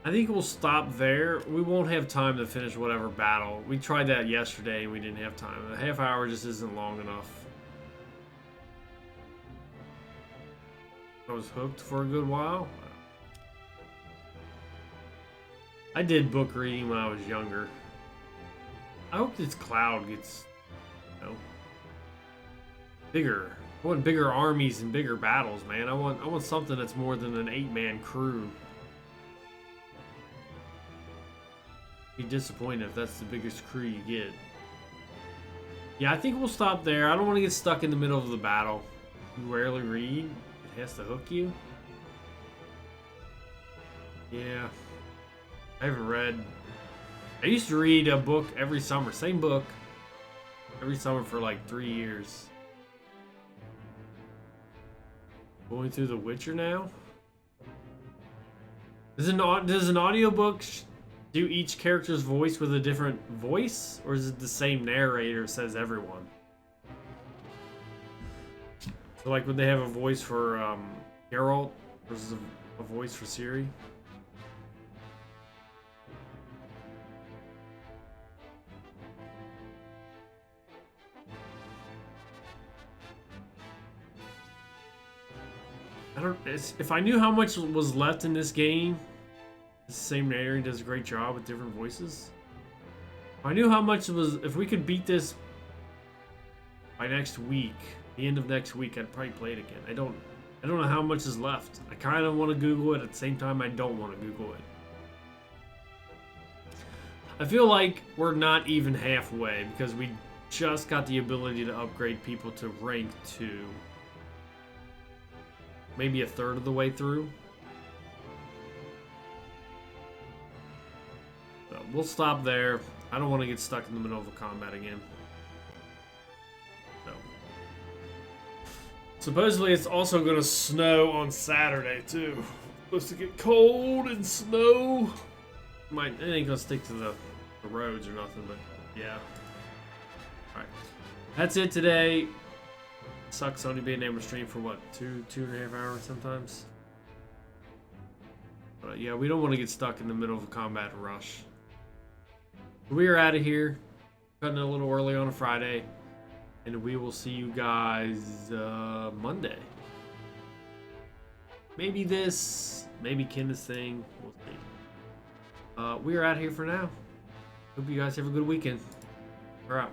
I think we'll stop there. We won't have time to finish whatever battle. We tried that yesterday and we didn't have time. A half hour just isn't long enough. I was hooked for a good while. I did book reading when I was younger. I hope this Cloud gets, you know, bigger. I want bigger armies and bigger battles, man. I want something that's more than an 8-man crew. Be disappointed if that's the biggest crew you get. Yeah, I think we'll stop there. I don't want to get stuck in the middle of the battle. You rarely read. It has to hook you. Yeah. I haven't read. I used to read a book every summer. Same book. Every summer for like 3 years. Going through The Witcher now? Does an audiobook do each character's voice with a different voice? Or is it the same narrator says everyone? So like would they have a voice for Geralt versus a voice for Ciri? If I knew how much was left in this game, the same narrator does a great job with different voices. If I knew how much was, if we could beat this by next week, the end of next week, I'd probably play it again. I don't know how much is left. I kind of want to Google it at the same time I don't want to Google it. I feel like we're not even halfway because we just got the ability to upgrade people to rank 2. Maybe a third of the way through. So we'll stop there. I don't want to get stuck in the middle of a combat again. So. Supposedly it's also going to snow on Saturday too. Supposed to get cold and snow. It ain't going to stick to the roads or nothing, but yeah. Alright. That's it today. Sucks only being able to stream for what, 2.5 hours sometimes. But yeah, we don't want to get stuck in the middle of a combat rush. We are out of here, cutting it a little early on a Friday, and we will see you guys Monday. Maybe this, maybe Kenneth's thing. We'll see. We are out of here for now. Hope you guys have a good weekend. We're out.